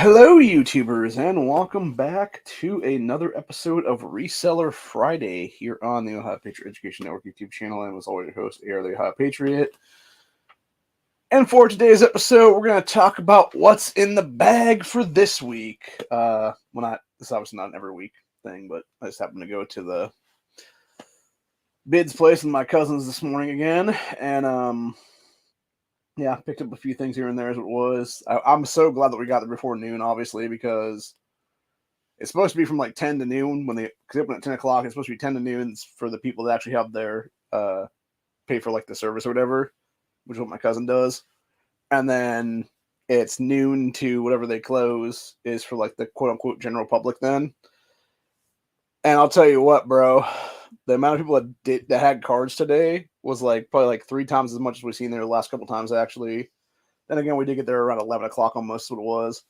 Hello, YouTubers, and welcome back to another episode of Reseller Friday here on the Ohio Patriot Education Network YouTube channel. And as always, your host, Air the Ohio Patriot. And for today's episode, we're going to talk about what's in the bag for this week. This is obviously not an every week thing, but I just happened to go to the bids place with my cousins this morning again, and yeah, picked up a few things here and there as it was. I'm so glad that we got there before noon, obviously, because it's supposed to be from like 10 to noon when they open at 10 o'clock. It's supposed to be 10 to noon for the people that actually have their pay for like the service or whatever, which is what my cousin does. And then it's noon to whatever they close is for like the quote unquote general public then. And I'll tell you what, bro, the amount of people that had cards today was like probably like 3 times as much as we've seen there the last couple times actually. Then again, we did get there around 11 o'clock almost, what it was.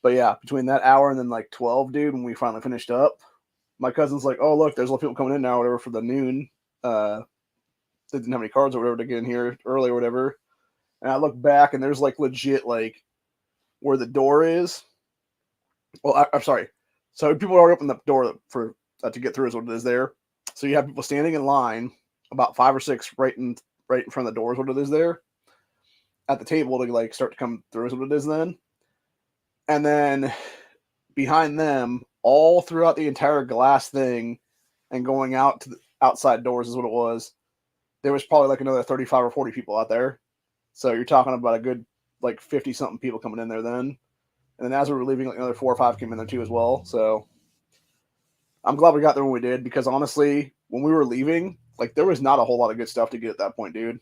But yeah, between that hour and then like 12, dude, when we finally finished up, my cousin's like, oh, look, there's a lot of people coming in now or whatever for the noon. They didn't have any cards or whatever to get in here early or whatever. And I look back and there's like legit like where the door is. Well, I'm sorry. So people already opened the door for to get through is what it is there. So you have people standing in line, about 5 or 6 right in front of the doors, what it is there, at the table to like start to come through is what it is then. And then behind them, all throughout the entire glass thing and going out to the outside doors is what it was. There was probably like another 35 or 40 people out there. So you're talking about a good like 50 something people coming in there then. And then as we were leaving, like another 4 or 5 came in there too as well. So I'm glad we got there when we did, because honestly, when we were leaving, like there was not a whole lot of good stuff to get at that point, dude.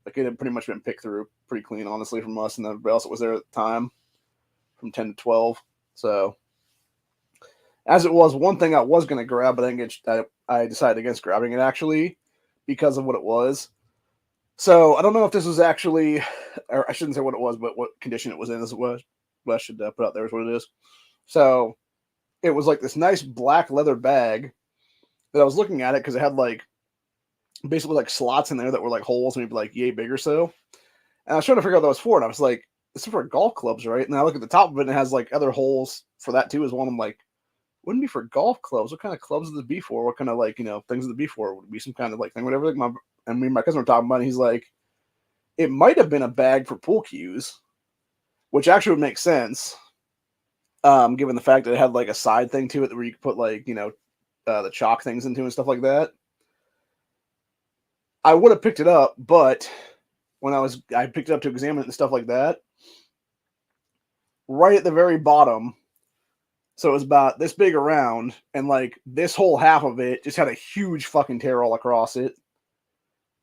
Like it had pretty much been picked through pretty clean, honestly, from us and everybody else that was there at the time, from 10 to 12. So as it was, one thing I was going to grab, but I decided against grabbing it actually because of what it was. So I don't know if this was actually, or I shouldn't say what it was, but what condition it was in. As it was, what I should put out there is what it is. So it was like this nice black leather bag that I was looking at it because it had like basically like slots in there that were like holes, maybe like yay big or so. And I was trying to figure out what that was for, and I was like, this is for golf clubs, right? And I look at the top of it and it has like other holes for that too as well. And I'm like, wouldn't be for golf clubs. What kind of clubs would it be for? What kind of like, things would it be for? Would it be some kind of like thing, whatever? Like and me and my cousin were talking about it. He's like, it might have been a bag for pool cues, which actually would make sense. Given the fact that it had like a side thing to it where you could put like, the chalk things into and stuff like that. I would have picked it up, but when I picked it up to examine it and stuff like that, right at the very bottom, so it was about this big around, and like this whole half of it just had a huge fucking tear all across it,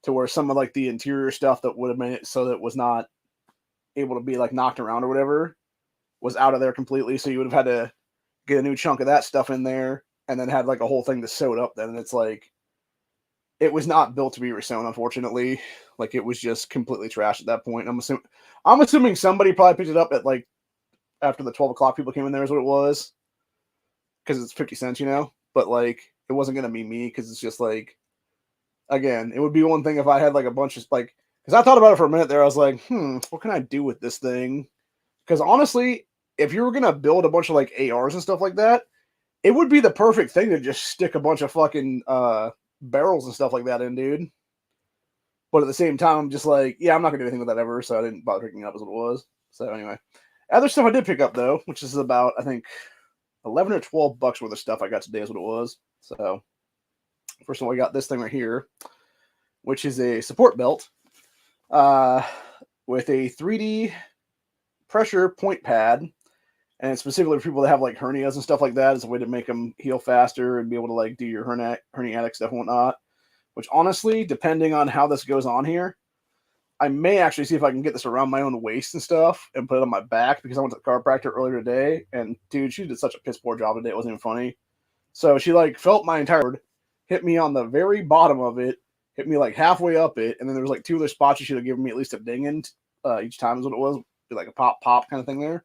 to where some of like the interior stuff that would have made it so that it was not able to be like knocked around or whatever was out of there completely. So you would have had to get a new chunk of that stuff in there, and then had like a whole thing to sew it up then. And it's like, it was not built to be resewn, unfortunately. Like it was just completely trashed at that point. I'm assuming somebody probably picked it up at like after the 12 o'clock people came in there is what it was, because it's 50 cents, but like it wasn't gonna be me, because it's just like, again, it would be one thing if I had like a bunch of like, because I thought about it for a minute there. I was like, what can I do with this thing? Because honestly, if you were gonna build a bunch of like ARs and stuff like that, it would be the perfect thing to just stick a bunch of fucking barrels and stuff like that in, dude. But at the same time, I'm just like, yeah, I'm not gonna do anything with that ever, so I didn't bother picking it up as what it was. So anyway, other stuff I did pick up though, which is about, I think, $11 or $12 worth of stuff I got today is what it was. So first of all, I got this thing right here, which is a support belt with a 3D pressure point pad, and it's specifically for people that have like hernias and stuff like that. It's a way to make them heal faster and be able to like do your herniatic stuff and whatnot. Which honestly, depending on how this goes on here, I may actually see if I can get this around my own waist and stuff and put it on my back, because I went to the chiropractor earlier today, and dude, she did such a piss poor job today. It wasn't even funny. So she like felt my entire, hit me on the very bottom of it, hit me like halfway up it, and then there was like 2 other spots she should have given me at least a ding in each time is what it was. Be like a pop kind of thing there.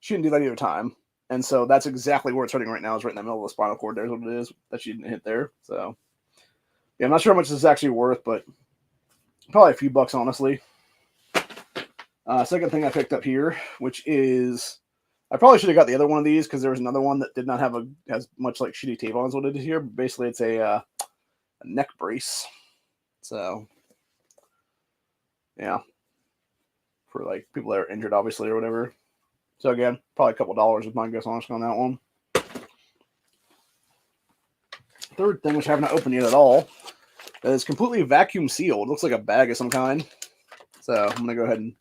She didn't do that either time. And so that's exactly where it's hurting right now, is right in the middle of the spinal cord. There's what it is that she didn't hit there. So yeah, I'm not sure how much this is actually worth, but probably a few bucks, honestly. Second thing I picked up here, which is I probably should have got the other one of these because there was another one that did not have as much like shitty tape on as what it is here. But basically, it's a neck brace. So, yeah, for like people that are injured, obviously, or whatever. So again, probably a couple dollars is my guess, honestly, on that one. Third thing, which I have not opened yet at all, is completely vacuum sealed. It looks like a bag of some kind. So I'm gonna go ahead and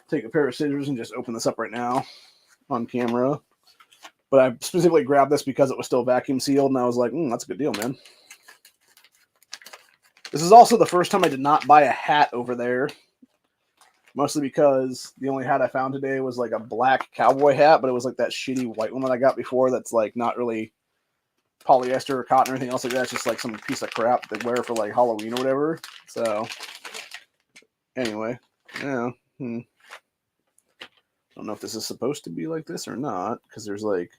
take a pair of scissors and just open this up right now on camera. But I specifically grabbed this because it was still vacuum sealed, and I was like, that's a good deal, man. This is also the first time I did not buy a hat over there. Mostly because the only hat I found today was like a black cowboy hat, but it was like that shitty white one that I got before that's like not really polyester or cotton or anything else like that. It's just like some piece of crap they wear for like Halloween or whatever. So anyway, yeah. I don't know if this is supposed to be like this or not, because there's like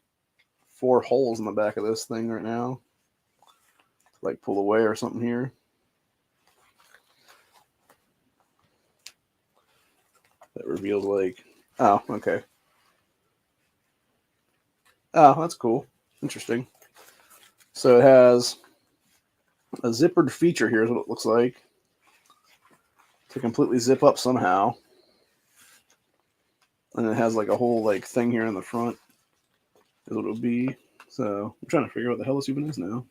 4 holes in the back of this thing right now. Like pull away or something here. That reveals like, oh, okay. Oh, that's cool. Interesting. So it has a zippered feature here is what it looks like. To completely zip up somehow. And it has like a whole like thing here in the front. Is what it would be. So I'm trying to figure out what the hell this even is now.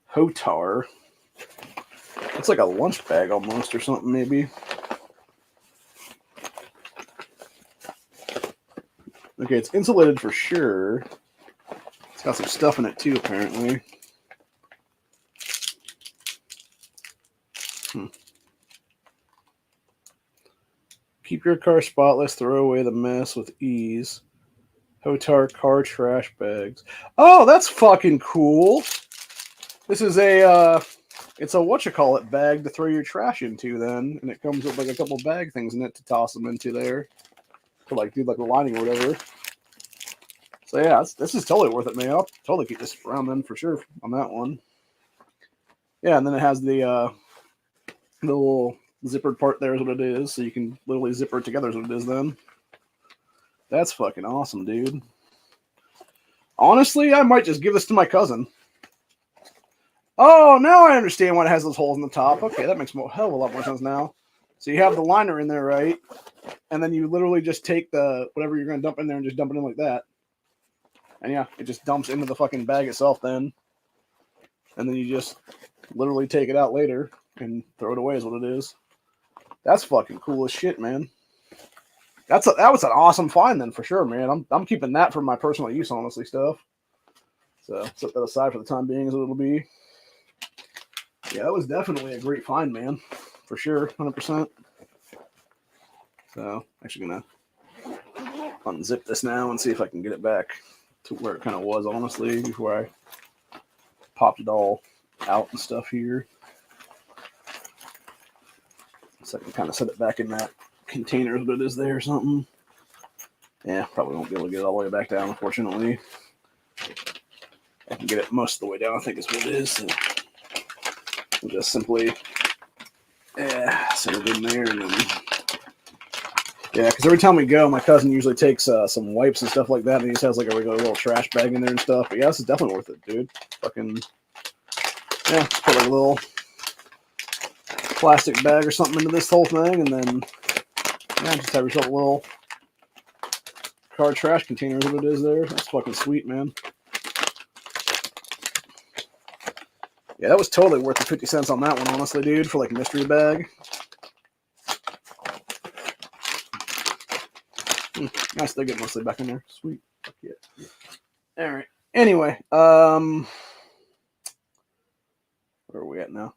Hotar. It's like a lunch bag almost or something maybe. Okay, it's insulated for sure. It's got some stuff in it too, apparently. Keep your car spotless. Throw away the mess with ease. Hotar car trash bags. Oh, that's fucking cool. This is it's a whatchamacallit bag to throw your trash into then. And it comes with like a couple bag things in it to toss them into there. To like do like the lining or whatever. So yeah, this is totally worth it, man. I'll totally keep this around then for sure on that one. Yeah, and then it has the little zippered part there is what it is. So you can literally zipper it together is what it is then. That's fucking awesome, dude. Honestly, I might just give this to my cousin. Oh, now I understand why it has those holes in the top. Okay, that makes a hell of a lot more sense now. So you have the liner in there, right? And then you literally just take the whatever you're going to dump in there and just dump it in like that. And yeah, it just dumps into the fucking bag itself then. And then you just literally take it out later and throw it away is what it is. That's fucking cool as shit, man. That was an awesome find then for sure, man. I'm keeping that for my personal use, honestly, stuff. So set that aside for the time being as it'll be. Yeah, that was definitely a great find, man. For sure, 100%. So actually gonna unzip this now and see if I can get it back to where it kind of was, honestly, before I popped it all out and stuff here. So I can kind of set it back in that container as it is there or something. Yeah, probably won't be able to get it all the way back down, unfortunately. I can get it most of the way down, I think is what it is. So we'll just simply set it in there and then yeah, because every time we go, my cousin usually takes some wipes and stuff like that, and he just has like a regular little trash bag in there and stuff. But yeah, this is definitely worth it, dude. Fucking yeah, just put like a little plastic bag or something into this whole thing, and then yeah, just have yourself a little car trash container is what it is there. That's fucking sweet, man. Yeah, that was totally worth the 50 cents on that one, honestly, dude, for like a mystery bag. Nice, they get mostly back in there. Sweet. Yeah. All right. Anyway, where are we at now?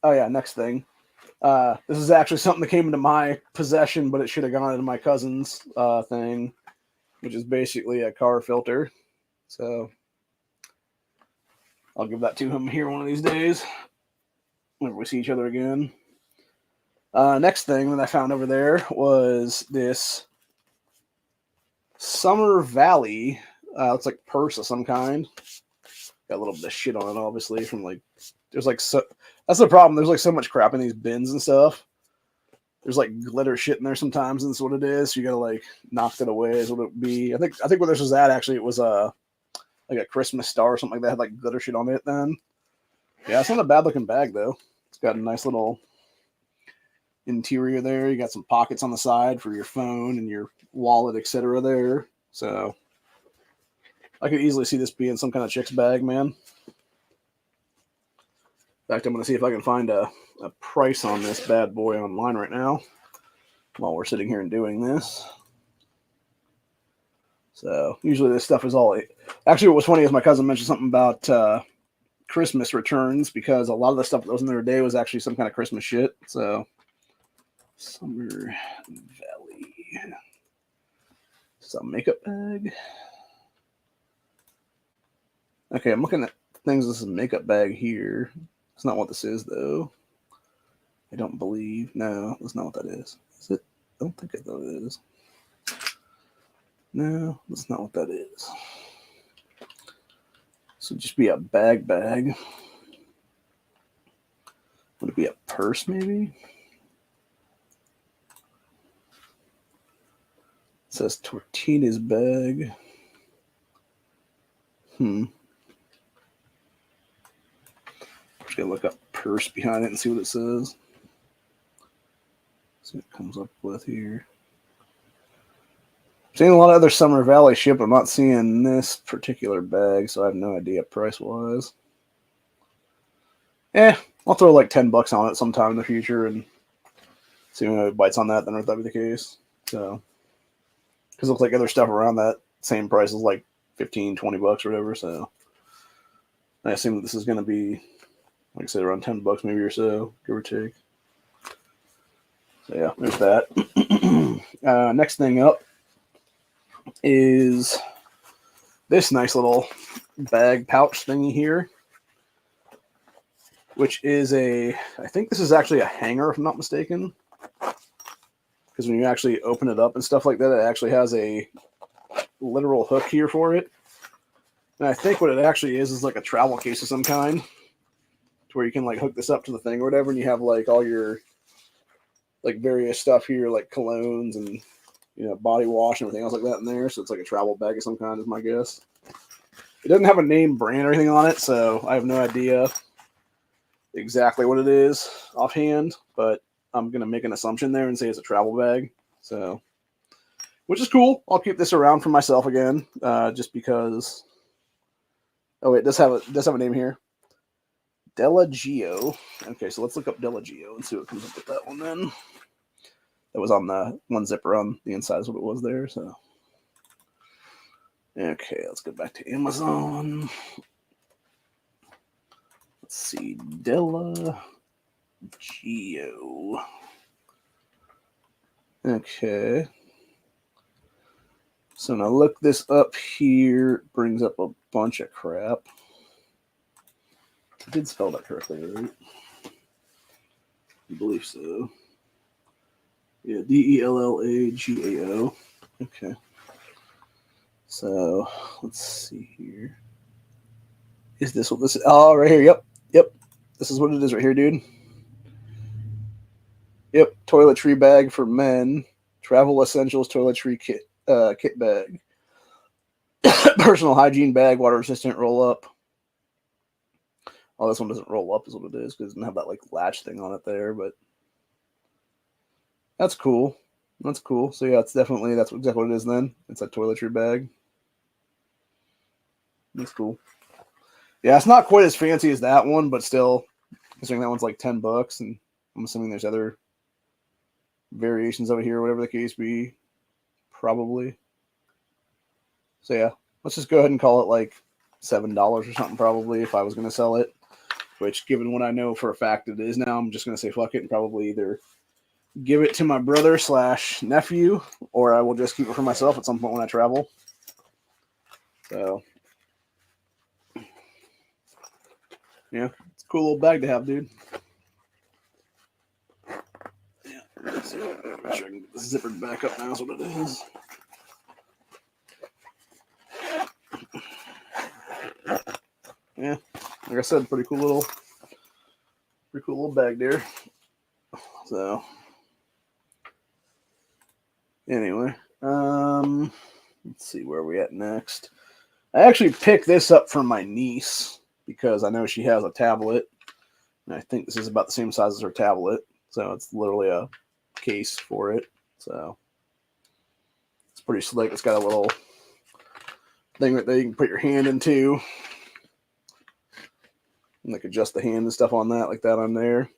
Oh yeah, next thing. This is actually something that came into my possession, but it should have gone into my cousin's thing, which is basically a car filter. So I'll give that to him here one of these days, whenever we see each other again. Next thing that I found over there was this Summer Valley. It's like purse of some kind. Got a little bit of shit on it, obviously, from like there's like so. That's the problem. There's like so much crap in these bins and stuff there's like glitter shit in there sometimes, and that's what it is. So you gotta like knock that away. Is what it would be. I think where this was at actually, it was like a Christmas star or something like that, had like glitter shit on it. Then yeah, it's not a bad looking bag though. It's got a nice little interior there. You got some pockets on the side for your phone and your wallet, etc. there. So I could easily see this being some kind of chick's bag, man. In fact, I'm going to see if I can find a price on this bad boy online right now while we're sitting here and doing this. So usually this stuff is all... Actually, what was funny is my cousin mentioned something about Christmas returns, because a lot of the stuff that was in there today was actually some kind of Christmas shit. So Summer Valley. Some makeup bag. Okay, I'm looking at things. This is a makeup bag here. It's not what this is, though. I don't believe. No, that's not what that is. Is it? I don't think it is. No, that's not what that is. This would just be a bag. Would it be a purse, maybe? It says Tortina's bag. Just gonna look up purse behind it and see what it says. See what it comes up with here. I'm seeing a lot of other Summer Valley shit, but I'm not seeing this particular bag, so I have no idea price-wise. I'll throw like $10 on it sometime in the future and see if it bites on that, then that'd be the case. So, because it looks like other stuff around that same price is like $15, $20 or whatever. So, I assume that this is going to be, like I said, around $10 maybe or so, give or take. So yeah, there's that. Next thing up is this nice little bag pouch thingy here, which is I think this is actually a hanger, if I'm not mistaken. Because when you actually open it up and stuff like that, it actually has a literal hook here for it. And I think what it actually is like a travel case of some kind, to where you can like hook this up to the thing or whatever, and you have like all your like various stuff here, like colognes and body wash and everything else like that in there. So it's like a travel bag of some kind, is my guess. It doesn't have a name brand or anything on it, so I have no idea exactly what it is offhand, but I'm going to make an assumption there and say it's a travel bag. So, which is cool. I'll keep this around for myself again, just because. Oh wait, it does have a name here. Della Geo. Okay, so let's look up Della Geo and see what comes up with that one then. That was on the one zipper on the inside is what it was there. So, okay, let's go back to Amazon. Let's see, Della Geo. Okay. So now look this up here. It brings up a bunch of crap. I did spell that correctly, right? I believe so. Yeah, DELLAGAO. Okay. So let's see here. Is this what this is? Oh, right here. Yep. This is what it is right here, dude. Yep. Toiletry bag for men. Travel essentials toiletry kit bag. Personal hygiene bag, water resistant roll up. Oh, this one doesn't roll up is what it is, because it doesn't have that like latch thing on it there, but that's cool. That's cool. So yeah, that's exactly what it is then. It's a toiletry bag. That's cool. Yeah, it's not quite as fancy as that one, but still, considering that one's like $10, and I'm assuming there's other variations of it here, whatever the case be, probably. So yeah, let's just go ahead and call it like $7 or something probably if I was going to sell it, which given what I know for a fact it is now, I'm just going to say fuck it and probably either give it to my brother / nephew, or I will just keep it for myself at some point when I travel. So yeah, it's a cool little bag to have, dude. Yeah, let's see. Make sure I can get this zippered back up now is what it is. Yeah, like I said, pretty cool little bag there. So Anyway, let's see where we at next. I actually picked this up from my niece because I know she has a tablet. And I think this is about the same size as her tablet. So it's literally a case for it. So it's pretty slick. It's got a little thing that you can put your hand into. And like adjust the hand and stuff on that, like that on there.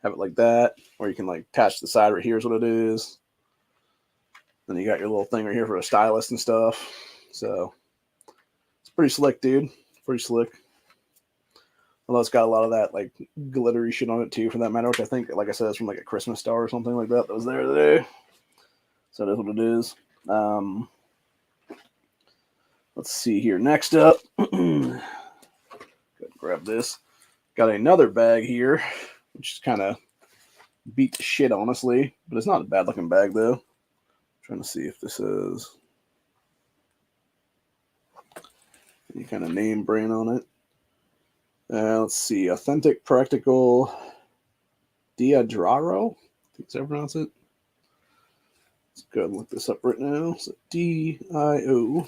Have it like that. Or you can like attach the side right here is what it is. Then you got your little thing right here for a stylus and stuff. So it's pretty slick, dude. Pretty slick. Although it's got a lot of that like glittery shit on it too, for that matter, which I think, like I said, is from like a Christmas star or something like that was there today. So that's what it is. Let's see here. Next up, grab this. Got another bag here, which is kind of beat the shit, honestly, but it's not a bad looking bag though. Trying to see if this is any kind of name brand on it. Let's see. Authentic Practical Diadraro. I think that's how I pronounce it. Let's go ahead and look this up right now. So D-I-O.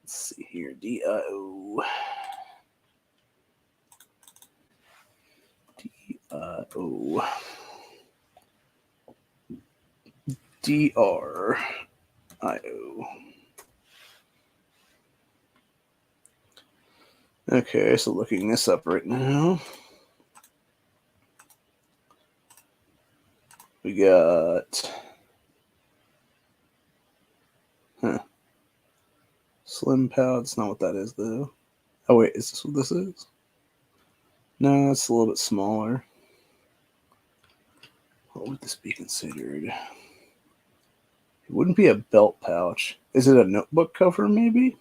Let's see here. D-I-O. D-I-O. D-R-I-O. Okay, so looking this up right now. We got slim pouch. That's not what that is, though. Oh, wait, is this what this is? No, it's a little bit smaller. What would this be considered? It wouldn't be a belt pouch. Is it a notebook cover, maybe?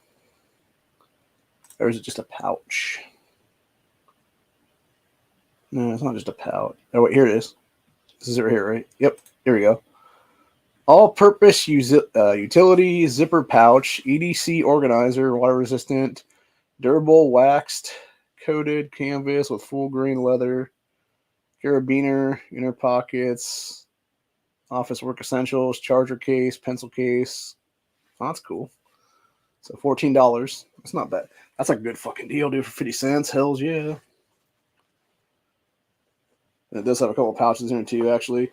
Or is it just a pouch? No, it's not just a pouch. Oh, wait, here it is. This is it right here, right? Yep, here we go. All-purpose utility zipper pouch, EDC organizer, water-resistant, durable waxed coated canvas with full grain leather, carabiner, inner pockets, office work essentials, charger case, pencil case. Oh, that's cool. So $14. That's not bad. That's a good fucking deal, dude, for 50 cents. Hells yeah. And it does have a couple of pouches in it too, actually.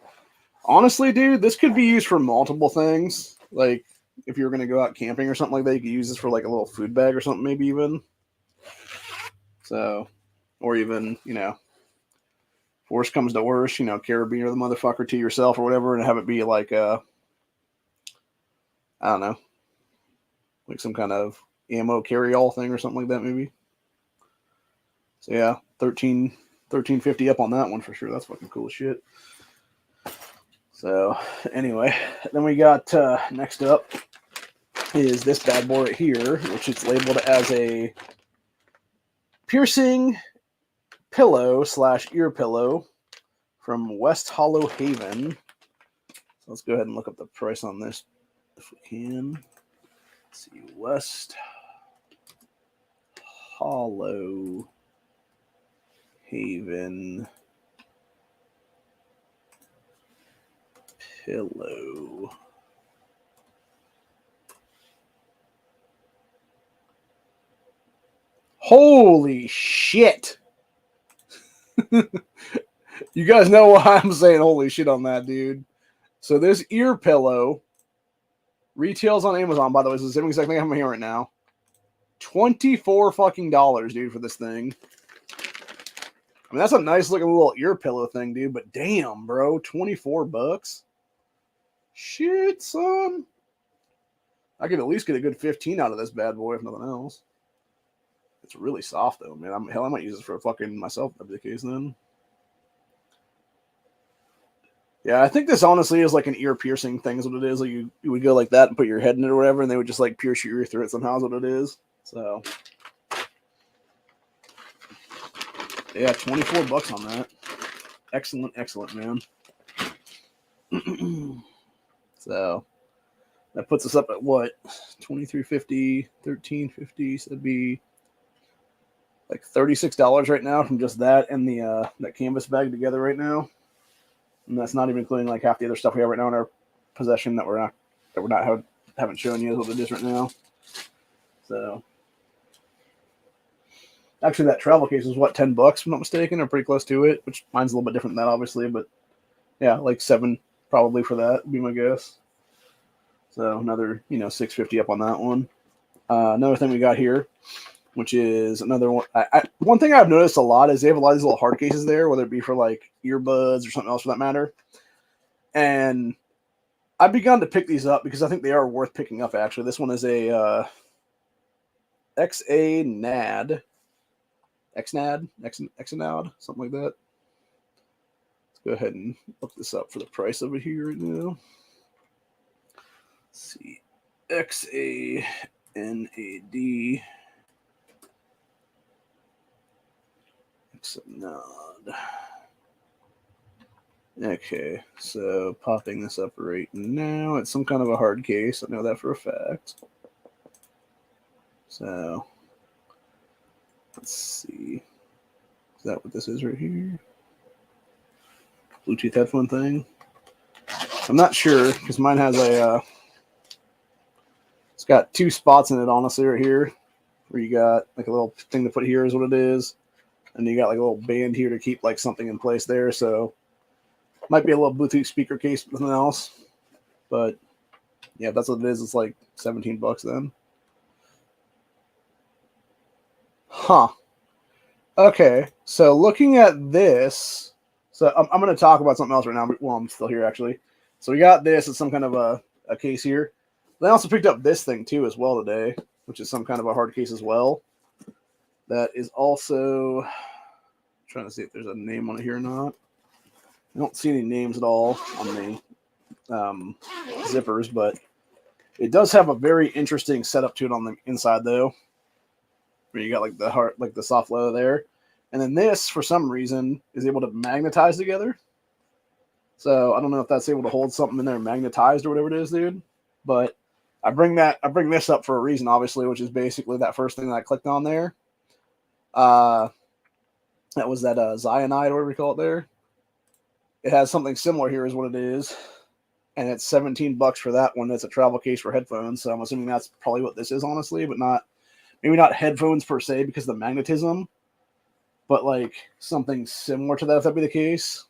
Honestly, dude, this could be used for multiple things. Like, if you were going to go out camping or something like that, you could use this for like a little food bag or something, maybe even. So, or even, you know, worst comes to worst, you know, carabiner the motherfucker to yourself or whatever, and have it be like I don't know, like some kind of ammo carry-all thing or something like that, maybe. So yeah, $13.50 up on that one for sure. That's fucking cool as shit. So anyway, then we got next up is this bad boy right here, which is labeled as a piercing pillow / ear pillow from West Hollow Haven. So let's go ahead and look up the price on this if we can. Let's see, West Hollow Haven pillow. Holy shit! You guys know why I'm saying holy shit on that, dude. So this ear pillow retails on Amazon, by the way. This is the same exact thing I'm here right now. $24 fucking dollars, dude, for this thing. I mean, that's a nice looking little ear pillow thing, dude. But damn, bro, $24. Shit, son. I could at least get a good 15 out of this bad boy, if nothing else. It's really soft though, man. Hell, I might use this for fucking myself. That'd be the case then. Yeah, I think this honestly is like an ear piercing thing. Is what it is. Like you would go like that and put your head in it or whatever, and they would just like pierce your ear through it somehow. Is what it is. So yeah, $24 on that. Excellent, excellent, man. So that puts us up at what? $23.50, $13.50. So that'd be like $36 right now from just that and the that canvas bag together right now. And that's not even including like half the other stuff we have right now in our possession that haven't shown you is what it is right now. So actually, that travel case was what, $10 if I'm not mistaken, or pretty close to it. Which mine's a little bit different than that, obviously, but yeah, like $7 probably for that would be my guess. So another $650 up on that one. Another thing we got here, which is another one. One thing I've noticed a lot is they have a lot of these little hard cases there, whether it be for like earbuds or something else for that matter. And I've begun to pick these up because I think they are worth picking up. Actually, this one is a XNAD, something like that. Let's go ahead and look this up for the price of it here right now. Let's see, XANAD. XNAD. Okay, so popping this up right now. It's some kind of a hard case. I know that for a fact. So let's see. Is that what this is right here? Bluetooth headphone thing. I'm not sure because mine has a. It's got 2 spots in it, honestly, right here, where you got like a little thing to put here is what it is, and you got like a little band here to keep like something in place there. So might be a little Bluetooth speaker case, nothing else. But yeah, that's what it is. It's like $17 then. Huh. Okay, so looking at this, so I'm going to talk about something else right now while I'm still here, actually. So we got this. It's some kind of a case here. They also picked up this thing, too, as well today, which is some kind of a hard case as well. That is also, I'm trying to see if there's a name on it here or not. I don't see any names at all on the zippers, but it does have a very interesting setup to it on the inside, though, where you got like the soft leather there. And then this, for some reason, is able to magnetize together. So I don't know if that's able to hold something in there magnetized or whatever it is, dude. But I bring this up for a reason, obviously, which is basically that first thing that I clicked on there. That was that Zionide, or whatever we call it there. It has something similar here is what it is. And it's $17 for that one. That's a travel case for headphones. So I'm assuming that's probably what this is, honestly, but maybe not headphones per se because of the magnetism, but like something similar to that if that be the case.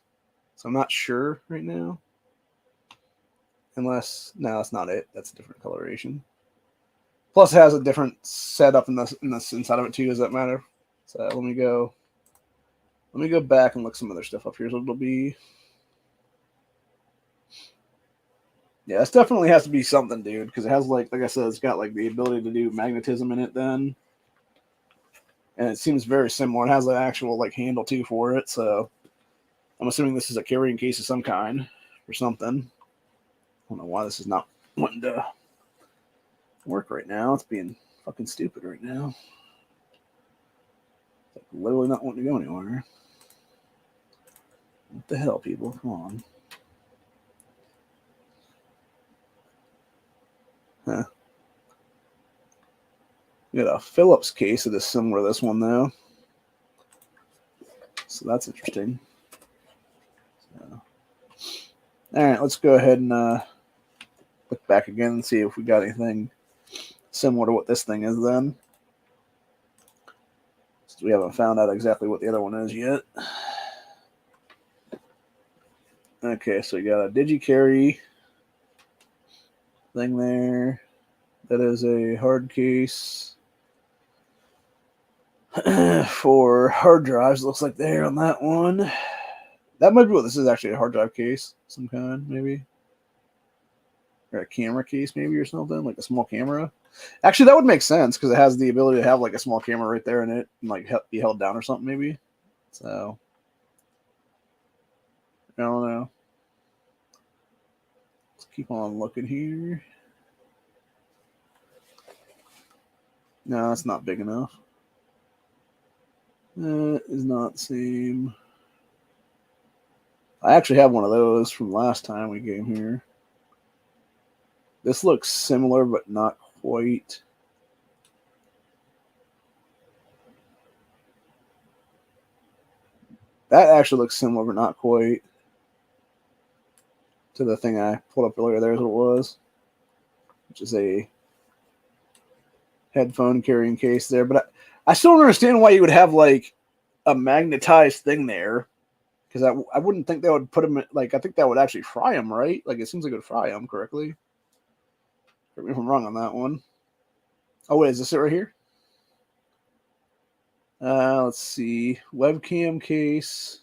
So I'm not sure right now. Unless, no, that's not it. That's a different coloration. Plus, it has a different setup in the inside of it too. Does that matter? So let me go back and look some other stuff up here. So it'll be, yeah, this definitely has to be something, dude, because it has like I said, it's got like the ability to do magnetism in it then, and it seems very similar. It has an actual like handle too for it. So I'm assuming this is a carrying case of some kind or something. I don't know why this is not wanting to work right now. It's being fucking stupid right now. It's like literally not wanting to go anywhere. What the hell, people? Come on. Huh. We got a Phillips case that is similar to this one, though. So that's interesting. So. All right, let's go ahead and look back again and see if we got anything similar to what this thing is then. So we haven't found out exactly what the other one is yet. Okay, so we got a DigiCarry thing there. That is a hard case for hard drives. Looks like there on that one. That might be what this is, actually, a hard drive case, some kind, maybe. Or a camera case, maybe, or something, like a small camera. Actually, that would make sense, because it has the ability to have, like, a small camera right there in it, and, like, be held down or something, maybe. So, I don't know. Let's keep on looking here. No, that's not big enough. That is not the same. I actually have one of those from last time we came here. This looks similar, but not quite. That actually looks similar, but not quite. to the thing I pulled up earlier. There's what it was, which is a headphone carrying case there. But I still don't understand why you would have like a magnetized thing there, because I wouldn't think they would put them in, like, I think that would actually fry them, right? Like, it seems like it would fry them correctly. Correct me if I'm wrong on that one. Oh, wait, is this it right here? Let's see. Webcam case.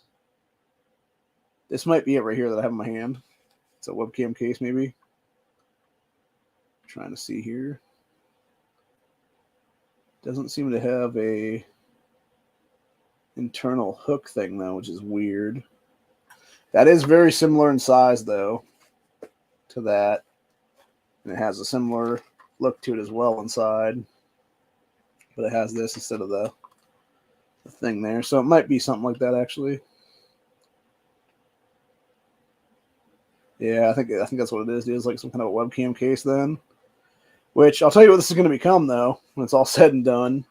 This might be it right here that I have in my hand. It's a webcam case, maybe. I'm trying to see here. Doesn't seem to have a internal hook thing, though, which is weird. That is very similar in size, though, to that. And it has a similar look to it as well inside. But it has this instead of the thing there. So it might be something like that, actually. Yeah, I think that's what it is, dude. It's like some kind of a webcam case then. Which, I'll tell you what this is going to become, though, when it's all said and done.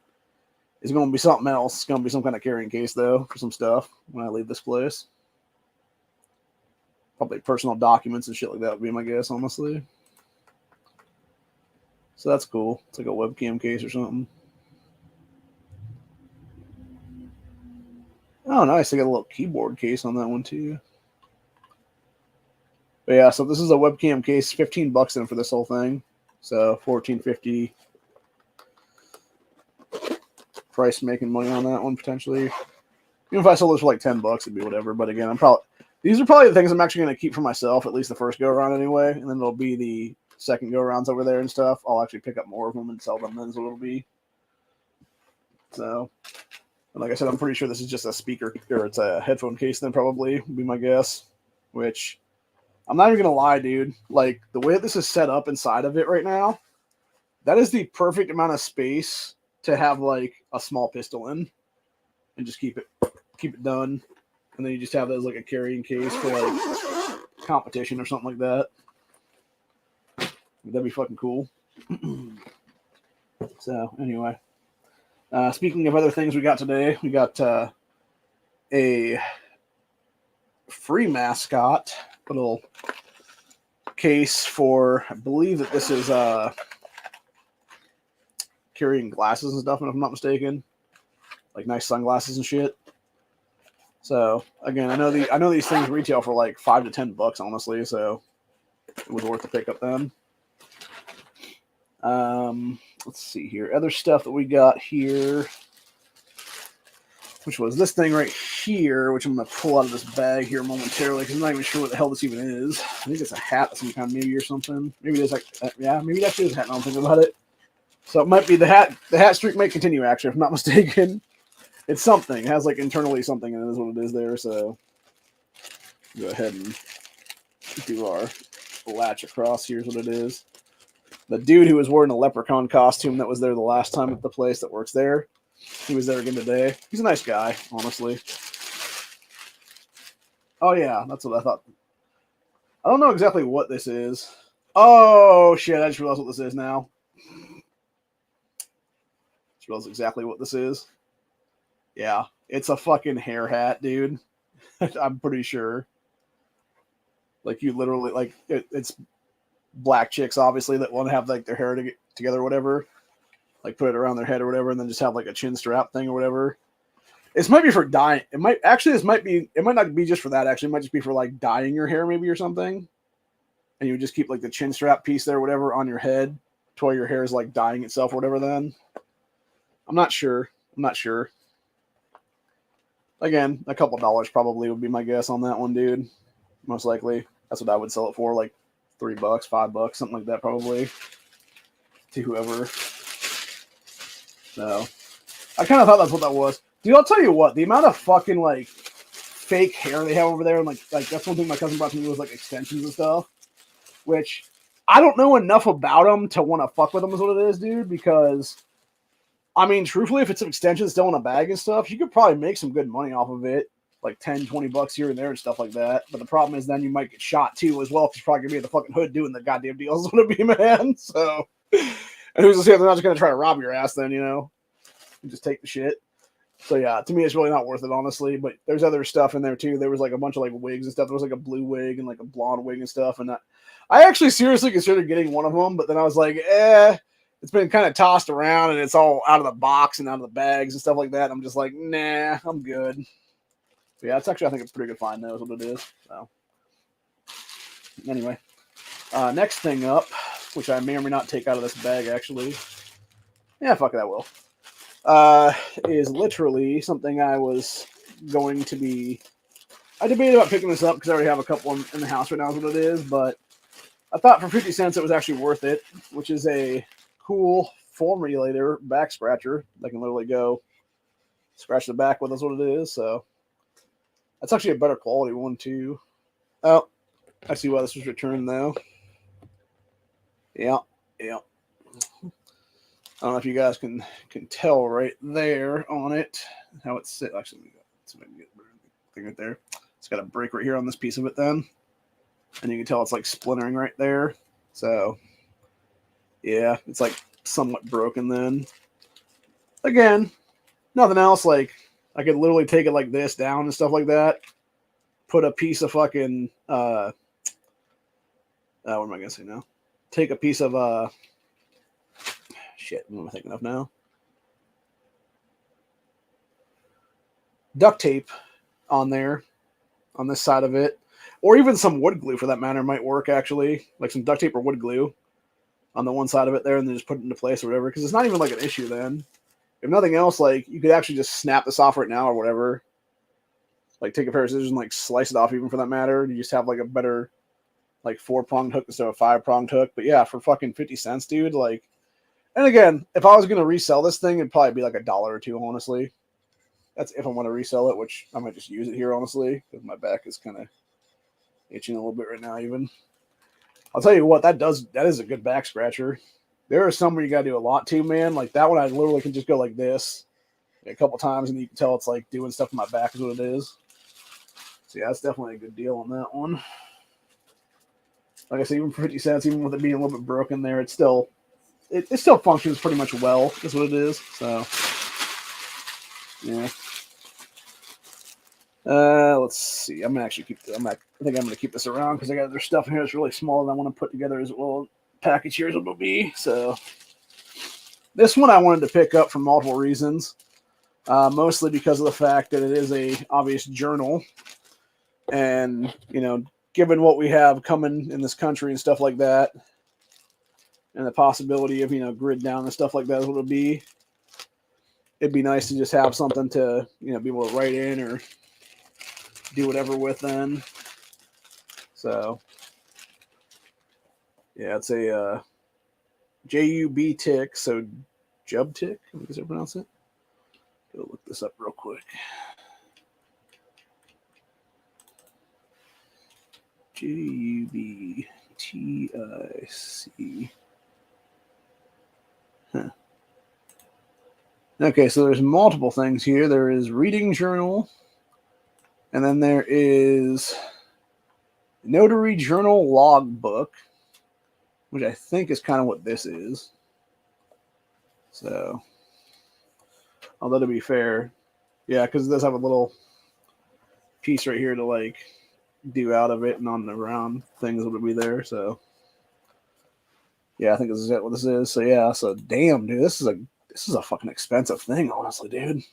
It's going to be something else. It's going to be some kind of carrying case, though, for some stuff when I leave this place. Probably personal documents and shit like that would be my guess, honestly. So that's cool. It's like a webcam case or something. Oh, nice. They got a little keyboard case on that one, too. But yeah, so this is a webcam case. $15 in for this whole thing. So $14.50. Price making money on that one, potentially. Even if I sold this for like $10, it'd be whatever. But again, these are probably the things I'm actually going to keep for myself, at least the first go-around anyway. And then there'll be the second go-arounds over there and stuff. I'll actually pick up more of them and sell them then, so it'll be. So, and like I said, I'm pretty sure this is just a speaker, or it's a headphone case then probably, would be my guess. Which, I'm not even going to lie, dude. Like, the way this is set up inside of it right now, that is the perfect amount of space to have, like, a small pistol in. And just keep it done. And then you just have that as, like, a carrying case for, like, competition or something like that. That'd be fucking cool. So, anyway. Speaking of other things we got today, we got a free mascot little case for, I believe that this is carrying glasses and stuff, if I'm not mistaken. Like nice sunglasses and shit. So, again, I know these things retail for like $5 to $10, honestly, so it was worth the pickup then. Let's see here. Other stuff that we got here, which was this thing right here, which I'm going to pull out of this bag here momentarily because I'm not even sure what the hell this even is. I think it's a hat of some kind, maybe, or something. Maybe it is like, yeah, maybe it actually is a hat now I'm thinking about it. So it might be the hat. The hat streak might continue, actually, if I'm not mistaken. It's something. It has like internally something, and it is what it is there. So go ahead and do our latch across. Here's what it is. The dude who was wearing a leprechaun costume that was there the last time at the place that works there, he was there again today. He's a nice guy, honestly. Oh, yeah, that's what I thought. I don't know exactly what this is. Oh, shit, I just realized what this is now. Just realized exactly what this is. Yeah, it's a fucking hair hat, dude. I'm pretty sure. Like, you literally, like, it's black chicks, obviously, that want to have, like, their hair together or whatever. Like, put it around their head or whatever, and then just have, like, a chin strap thing or whatever. This might be for dyeing. It might not be just for that, actually. It might just be for, like, dyeing your hair, maybe, or something. And you would just keep, like, the chin strap piece there or whatever on your head to where your hair is, like, dyeing itself or whatever then. I'm not sure. Again, a couple dollars probably would be my guess on that one, dude. Most likely. That's what I would sell it for, like $3, $5, something like that probably. To whoever. So, I kind of thought that's what that was. Dude, I'll tell you what, the amount of fucking, like, fake hair they have over there, and, like that's one thing my cousin brought to me was, like, extensions and stuff. Which, I don't know enough about them to want to fuck with them is what it is, dude, because, I mean, truthfully, if it's an extension still in a bag and stuff, you could probably make some good money off of it. Like $10, $20 here and there and stuff like that. But the problem is then you might get shot too as well, because you're probably going to be in the fucking hood doing the goddamn deals is what it be, man. So, and who's to say they're not just going to try to rob your ass then, you know? You just take the shit. So yeah, to me, it's really not worth it, honestly. But there's other stuff in there too. There was like a bunch of like wigs and stuff. There was like a blue wig and like a blonde wig and stuff. And I actually seriously considered getting one of them, but then I was like, it's been kind of tossed around and it's all out of the box and out of the bags and stuff like that. I'm just like, nah, I'm good. But yeah, it's actually, I think, a pretty good find, though, is what it is. So anyway, next thing up, which I may or may not take out of this bag, actually. Yeah, fuck it, I will. Is literally something I was going to be. I debated about picking this up because I already have a couple in the house right now, is what it is. But I thought for 50 cents it was actually worth it, which is a cool foam regulator back scratcher that can literally go scratch the back with. That's what it is. So that's actually a better quality one too. Oh, I see why this was returned though. Yeah. I don't know if you guys can tell right there on it how it's sit. Actually, let's get the thing right there. It's got a break right here on this piece of it then, and you can tell it's like splintering right there. So yeah, it's like somewhat broken then. Again, nothing else. Like I could literally take it like this down and stuff like that. Put a piece of fucking what am I gonna say now? Take a piece of shit, what am I thinking of now? Duct tape on there, on this side of it. Or even some wood glue for that matter might work actually. Like some duct tape or wood glue on the one side of it there and then just put it into place or whatever. Because it's not even like an issue then. If nothing else, like you could actually just snap this off right now or whatever. Like take a pair of scissors and like slice it off even for that matter. You just have like a better like 4-pronged hook instead of a 5-pronged hook. But yeah, for fucking 50 cents, dude, like. And again, if I was going to resell this thing, it'd probably be like $1 or $2, honestly. That's if I want to resell it, which I might just use it here, honestly, because my back is kind of itching a little bit right now, even. I'll tell you what, that is a good back scratcher. There are some where you got to do a lot to, man. Like that one, I literally can just go like this a couple times, and you can tell it's like doing stuff in my back is what it is. So yeah, that's definitely a good deal on that one. Like I said, even for 50 cents, even with it being a little bit broken there, it's still... It still functions pretty much well, is what it is. So, yeah. Let's see. I'm gonna actually keep. I think I'm gonna keep this around because I got other stuff in here that's really small that I want to put together as well. Package here as it will be. So, this one I wanted to pick up for multiple reasons. Mostly because of the fact that it is a obvious journal, and given what we have coming in this country and stuff like that. And the possibility of, grid down and stuff like that is what it'll be. It'd be nice to just have something to, be able to write in or do whatever with then. So, yeah, it's a JUB tick, so Jub tick, I guess I pronounce it. Go look this up real quick. JUB TIC. Huh. Okay, so there's multiple things here. There is reading journal, and then there is notary journal logbook, which I think is kind of what this is. So, although to be fair, yeah, because it does have a little piece right here to like do out of it and on the round things will be there. So, yeah, I think this is what this is. So yeah, so damn, dude, this is a fucking expensive thing, honestly, dude.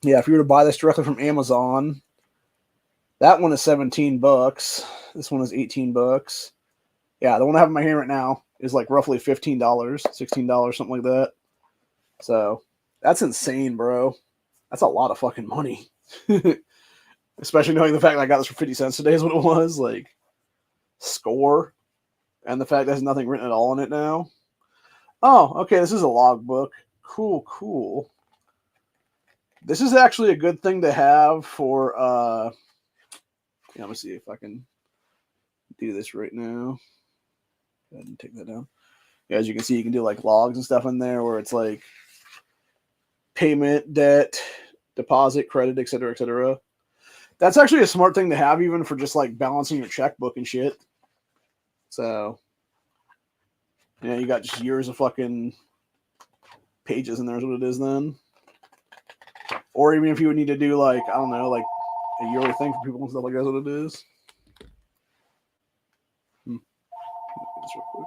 Yeah, if you were to buy this directly from Amazon, that one is $17. This one is $18. Yeah, the one I have in my hand right now is like roughly $15, $16, something like that. So that's insane, bro. That's a lot of fucking money. Especially knowing the fact that I got this for 50 cents today is what it was. Like, score. And the fact there's nothing written at all in it now. Oh, okay, this is a logbook. Cool. This is actually a good thing to have for, let me see if I can do this right now. Go ahead and take that down. Yeah, as you can see, you can do like logs and stuff in there where it's like payment, debt, deposit, credit, etc., etc. That's actually a smart thing to have even for just like balancing your checkbook and shit. So, you got just years of fucking pages in there is what it is then. Or even if you would need to do like, I don't know, like a yearly thing for people and stuff like that's what it is. This real quick.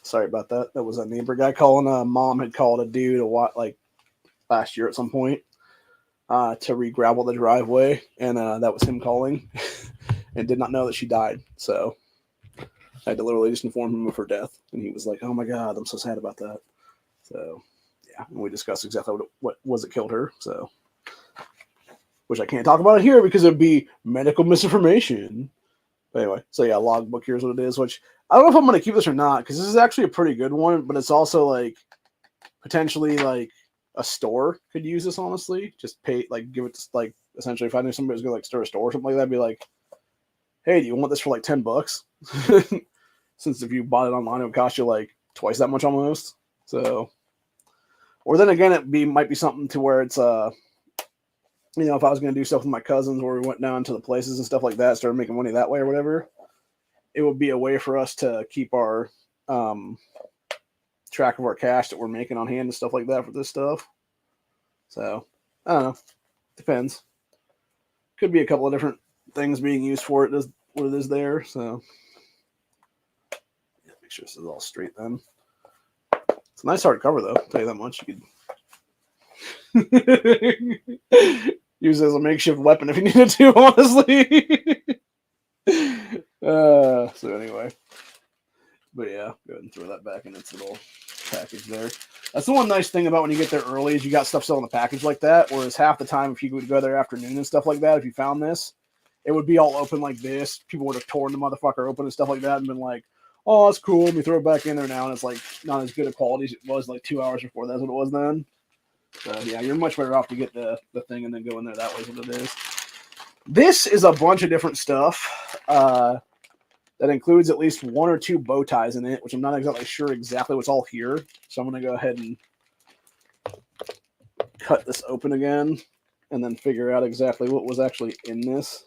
Sorry about that. That was a neighbor guy calling. Mom had called a dude a lot like last year at some point to re-gravel the driveway, and that was him calling, and did not know that she died. So I had to literally just inform him of her death, and he was like, "Oh my god, I'm so sad about that." So yeah, and we discussed exactly what was it killed her. So, which I can't talk about it here because it'd be medical misinformation. But anyway, so yeah, logbook here's what it is. Which I don't know if I'm going to keep this or not because this is actually a pretty good one, but it's also like potentially like a store could use this. Honestly, just pay like give it to, like essentially if I knew somebody was going to like start a store or something like that, I'd be like, hey, do you want this for like $10? Since if you bought it online, it would cost you like twice that much almost. So, or then again, might be something to where it's you know, if I was going to do stuff with my cousins where we went down to the places and stuff like that, started making money that way or whatever, it would be a way for us to keep our track of our cash that we're making on hand and stuff like that for this stuff. So, I don't know. Depends. Could be a couple of different things being used for it, what it is there. So, yeah, make sure this is all straight then. It's a nice hardcover, though. I'll tell you that much. You could use it as a makeshift weapon if you needed to, honestly. So anyway, but yeah, go ahead and throw that back in its little package there. That's the one nice thing about when you get there early is you got stuff still in the package like that. Whereas half the time, if you would go there afternoon and stuff like that, if you found this, it would be all open like this. People would have torn the motherfucker open and stuff like that and been like, "Oh, that's cool. Let me throw it back in there now." And it's like not as good a quality as it was like 2 hours before. That's what it was then. So yeah, you're much better off to get the thing and then go in there that way. Is what it is. This is a bunch of different stuff that includes at least one or two bow ties in it, which I'm not exactly sure exactly what's all here. So I'm going to go ahead and cut this open again and then figure out exactly what was actually in this.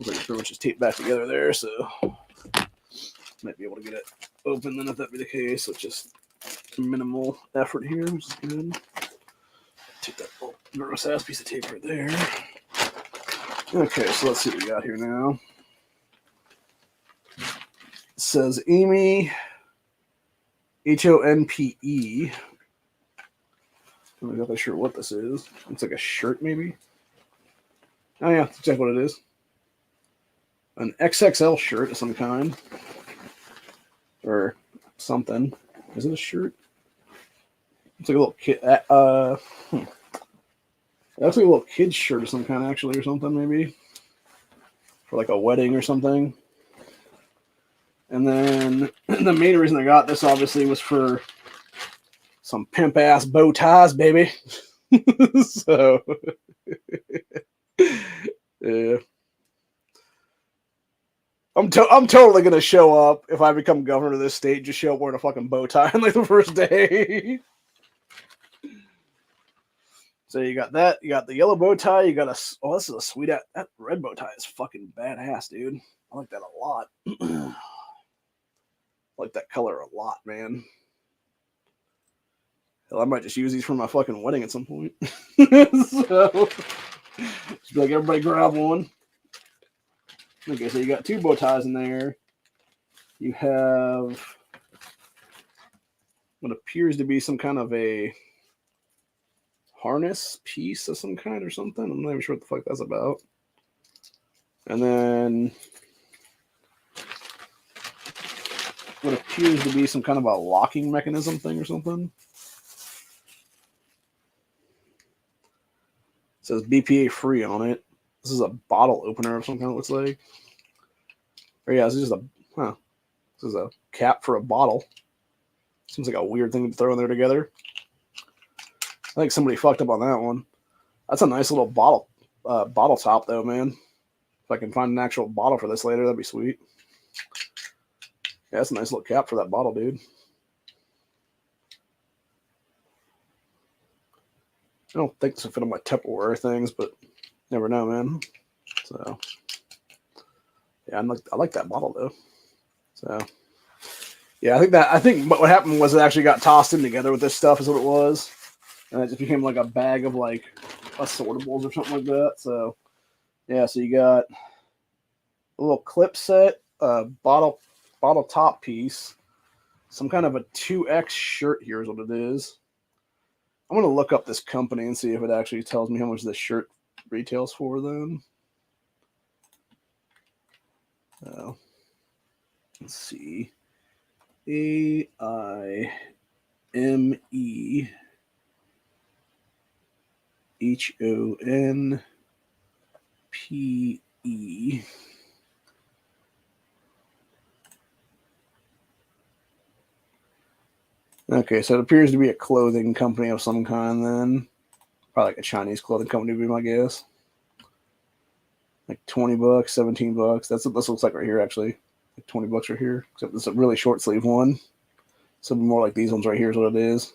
Pretty much just taped back together there, so might be able to get it open then if that be the case. So it's just minimal effort here, which is good. Take that gross ass piece of tape right there. Okay, so let's see what we got here now. It says Amy, Honpe. I'm not exactly sure what this is. It's like a shirt, maybe. Oh yeah, that's exactly what it is. An XXL shirt of some kind, or something. Is it a shirt? It's like a little kid. That's like a little kid's shirt of some kind, actually, or something, maybe. for like a wedding or something. And then the main reason I got this obviously was for some pimp ass bow ties, baby. So yeah. I'm totally gonna show up if I become governor of this state. Just show up wearing a fucking bow tie on like the first day. So you got that. You got the yellow bow tie. You got this is a sweet ass. That red bow tie is fucking badass, dude. I like that a lot. I like that color a lot, man. Hell, I might just use these for my fucking wedding at some point. So just be like, everybody grab one. Okay, so you got two bow ties in there. You have what appears to be some kind of a harness piece of some kind or something. I'm not even sure what the fuck that's about. And then what appears to be some kind of a locking mechanism thing or something. It says BPA free on it. This is a bottle opener of some kind, it looks like. Or yeah, this is just this is a cap for a bottle. Seems like a weird thing to throw in there together. I think somebody fucked up on that one. That's a nice little bottle top though, man. If I can find an actual bottle for this later, that'd be sweet. Yeah, that's a nice little cap for that bottle, dude. I don't think this will fit on my Tupperware things, but never know, man. So yeah, I like that bottle though. So yeah, I think what happened was it actually got tossed in together with this stuff is what it was. And it just became like a bag of like assortables or something like that. So yeah, so you got a little clip set, a bottle top piece, some kind of a 2X shirt here is what it is. I'm gonna look up this company and see if it actually tells me how much this shirt retails for then. Let's see. AIMEHONPE. Okay, so it appears to be a clothing company of some kind then. Probably like a Chinese clothing company would be my guess. Like $20, $17. That's what this looks like right here, actually. Like $20 right here. Except this is a really short sleeve one. Something more like these ones right here is what it is.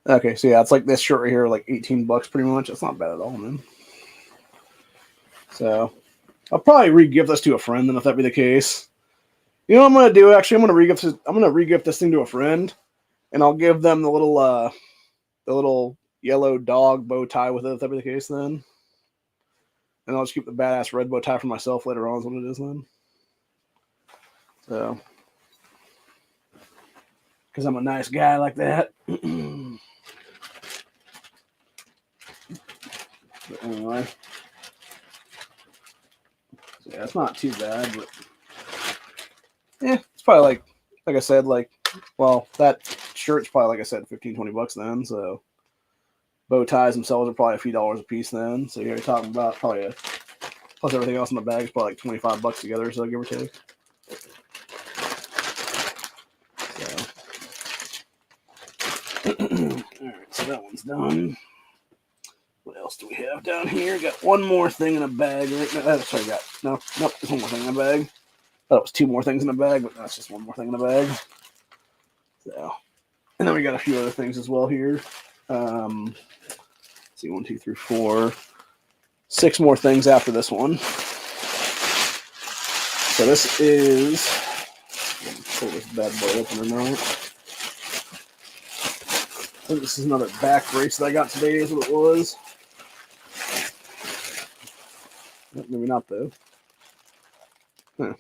Okay, so yeah, it's like this shirt right here, like $18 pretty much. That's not bad at all, man. So I'll probably re-gift this to a friend then if that be the case. You know what I'm gonna do? Actually, I'm gonna re-gift this thing to a friend, and I'll give them the little yellow dog bow tie with it if that be the case then. And I'll just keep the badass red bow tie for myself later on is what it is then. So because I'm a nice guy like that. But anyway. So yeah, it's not too bad, but yeah, it's probably like I said, well, that shirt's probably, like I said, $15-$20 then. So bow ties themselves are probably a few dollars a piece then. So you're talking about probably plus everything else in the bag is probably like $25 together, so give or take. So alright, so that one's done. What else do we have down here? Got one more thing in a bag. Sorry, nope, there's one more thing in a bag. Thought it was two more things in a bag, but that's just one more thing in a bag. So, and then we got a few other things as well here. Let's see, 1, 2, 3, 4, 6 more things after this one. So this is, pull this bad boy open or not. I think this is another back brace that I got today is what it was. Maybe not though. Huh.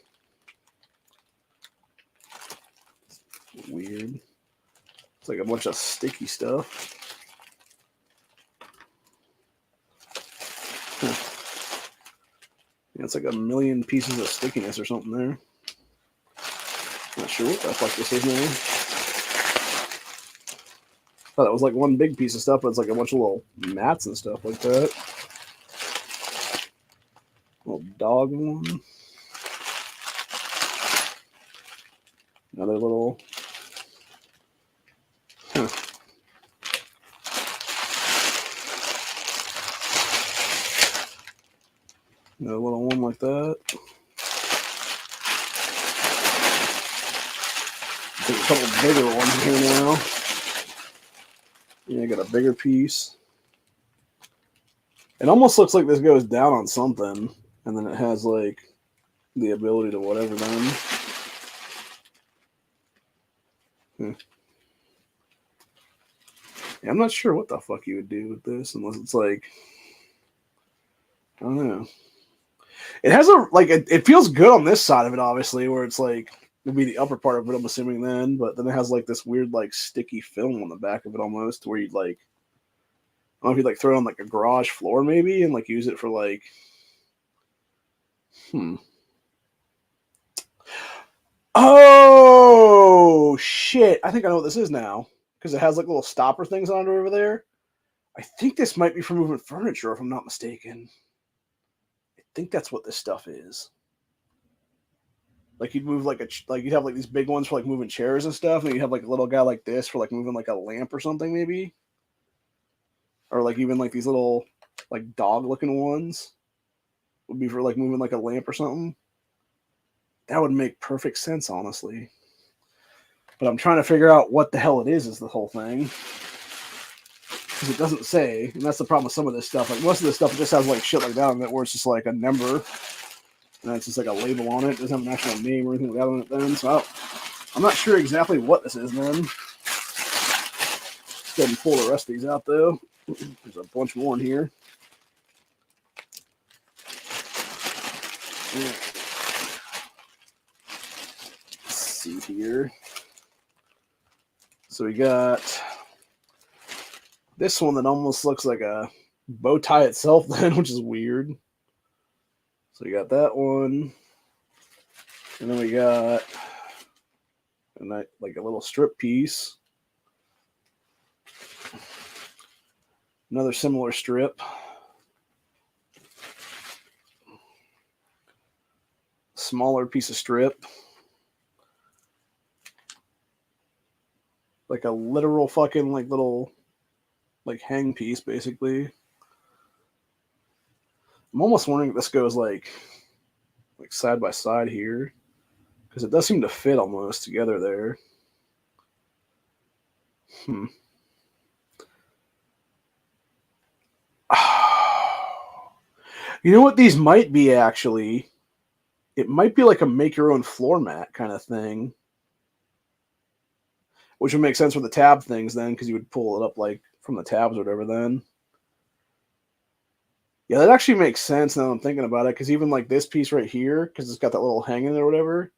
Weird. It's like a bunch of sticky stuff. Huh. Yeah, it's like a million pieces of stickiness or something there. Not sure what the fuck this is now. Thought it was like one big piece of stuff, but it's like a bunch of little mats and stuff like that. Little dog one. Another little. Huh. Another little one like that. There's a couple bigger ones here now. Yeah, I got a bigger piece. It almost looks like this goes down on something, and then it has like the ability to whatever then. Yeah, I'm not sure what the fuck you would do with this unless it's like, I don't know. It has a like it feels good on this side of it, obviously, where it's like it'd be the upper part of it, I'm assuming then, but then it has like this weird like sticky film on the back of it almost, where you'd like, I don't know if you'd like throw it on like a garage floor maybe and like use it for like, Oh shit! I think I know what this is now because it has like little stopper things on it over there. I think this might be for moving furniture, if I'm not mistaken. I think that's what this stuff is. Like you'd move like you'd have like these big ones for like moving chairs and stuff, and you'd have like a little guy like this for like moving like a lamp or something maybe, or like even like these little like dog looking ones would be for like moving like a lamp or something. That would make perfect sense, honestly. But I'm trying to figure out what the hell it is the whole thing. Because it doesn't say, and that's the problem with some of this stuff. Like most of this stuff, it just has like shit like that on it, where it's just like a number, and it's just like a label on it. It doesn't have an actual name or anything like that on it then. So I'm not sure exactly what this is then. Let's go ahead and pull the rest of these out though. There's a bunch more in here. Yeah. Let's see here. So we got this one that almost looks like a bow tie itself then, which is weird. So we got that one. And then we got like a little strip piece. Another similar strip. Smaller piece of strip. Like a literal fucking like little like hang piece basically. I'm almost wondering if this goes like side by side here, because it does seem to fit almost together there. You know what these might be actually? It might be like a make your own floor mat kind of thing. Which would make sense for the tab things then, because you would pull it up like from the tabs or whatever then. Yeah, that actually makes sense now I'm thinking about it, because even like this piece right here, because it's got that little hanging or whatever,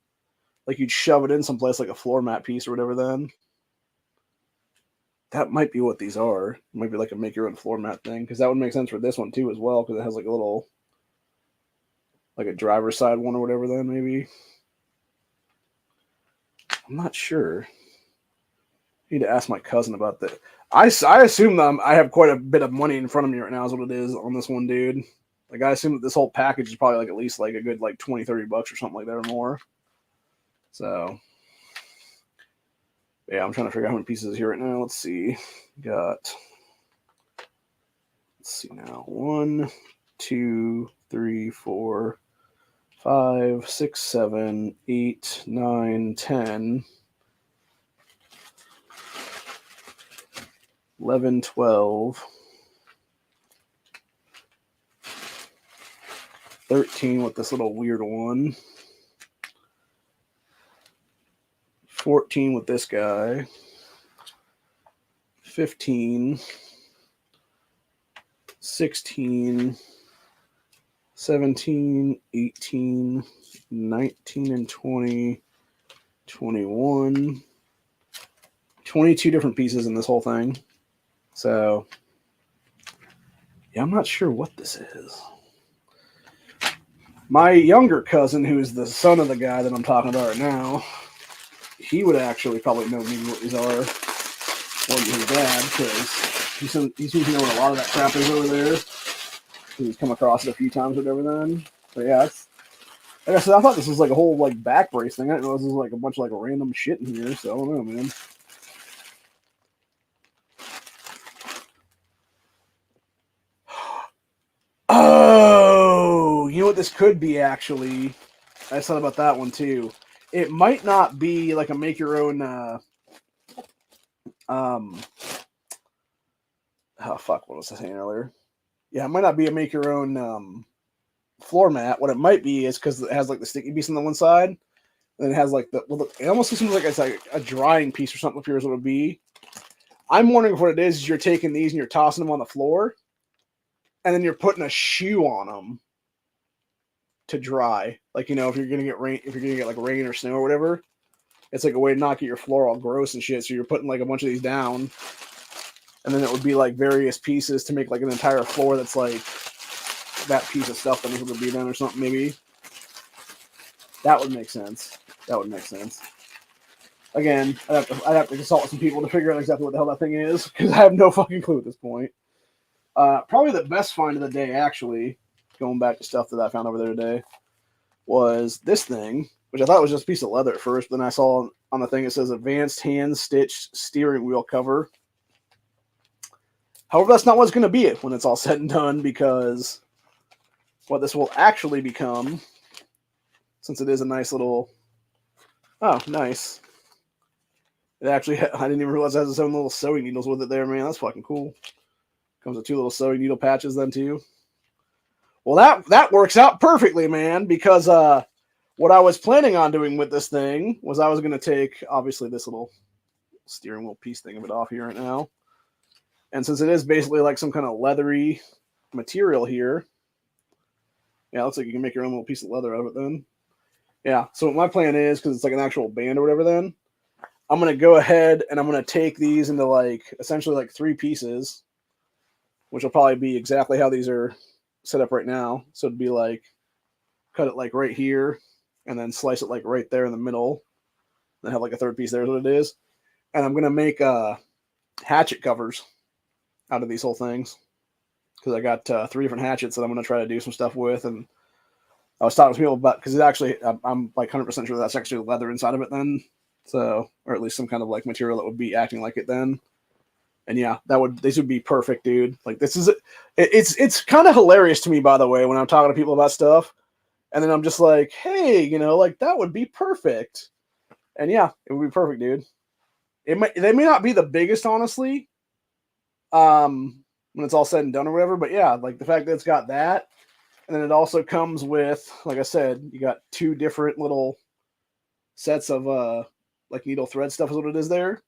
like you'd shove it in someplace like a floor mat piece or whatever then. That might be what these are. It might be like a make your own floor mat thing, because that would make sense for this one too as well, because it has like a little, like a driver's side one or whatever then maybe. I'm not sure. I need to ask my cousin about that. I assume that I have quite a bit of money in front of me right now is what it is on this one, dude. Like I assume that this whole package is probably like at least like a good like $20-30 or something like that or more. So yeah, I'm trying to figure out how many pieces is here right now. Let's see. Let's see now. 1, 2, 3, 4, 5, 6, 7, 8, 9, 10. 11, 12, 13 with this little weird one, 14 with this guy, 15, 16, 17, 18, 19, and 20, 21, 22 different pieces in this whole thing. So, yeah, I'm not sure what this is. My younger cousin, who's the son of the guy that I'm talking about right now, he would actually probably know maybe what these are more than his dad, because he seems to know what a lot of that crap is over there. He's come across it a few times or whatever then. But yeah, it's, like I said, I thought this was like a whole like back brace thing. I didn't know this was like a bunch of like random shit in here. So I don't know, man. Oh, you know what this could be actually? I thought about that one too. It might not be like a make your own. Oh fuck! What was I saying earlier? Yeah, it might not be a make your own floor mat. What it might be is because it has like the sticky piece on the one side, and it has like it almost seems like it's like a drying piece or something. Up here is what it would be. I'm wondering if what it is you're taking these and you're tossing them on the floor, and then you're putting a shoe on them to dry. Like, you know, if you're gonna get rain, if you're gonna get like rain or snow or whatever, it's like a way to not get your floor all gross and shit. So you're putting like a bunch of these down, and then it would be like various pieces to make like an entire floor that's like that piece of stuff that it would be done or something. Maybe that would make sense. That would make sense. Again, I'd have to consult with some people to figure out exactly what the hell that thing is, because I have no fucking clue at this point. Probably the best find of the day, actually, going back to stuff that I found over there today, was this thing, which I thought was just a piece of leather at first. Then I saw on the thing it says advanced hand stitched steering wheel cover. However, that's not what's going to be it when it's all said and done, because what this will actually become, since it is a nice little, oh, nice. It actually, I didn't even realize it has its own little sewing needles with it there, man. That's fucking cool. Comes with 2 little sewing needle patches then too. Well, that works out perfectly, man, because what I was planning on doing with this thing was I was going to take, obviously, this little steering wheel piece thing of it off here right now. And since it is basically like some kind of leathery material here, yeah, it looks like you can make your own little piece of leather out of it then. Yeah, so what my plan is, because it's like an actual band or whatever then, I'm going to go ahead and I'm going to take these into like essentially like 3 pieces, which will probably be exactly how these are set up right now. So it'd be like cut it like right here and then slice it like right there in the middle. Then have like a 3rd piece there is what it is. And I'm going to make hatchet covers out of these whole things, because I got 3 different hatchets that I'm going to try to do some stuff with. And I was talking to people about, because it actually, I'm like 100% sure that's actually leather inside of it then. So, or at least some kind of like material that would be acting like it then. And yeah, these would be perfect, dude. Like this is, it's kind of hilarious to me, by the way, when I'm talking to people about stuff, and then I'm just like, hey, you know, like that would be perfect. And yeah, it would be perfect, dude. They may not be the biggest, honestly, when it's all said and done or whatever, but yeah, like the fact that it's got that, and then it also comes with, like I said, you got 2 different little sets of like needle thread stuff is what it is there.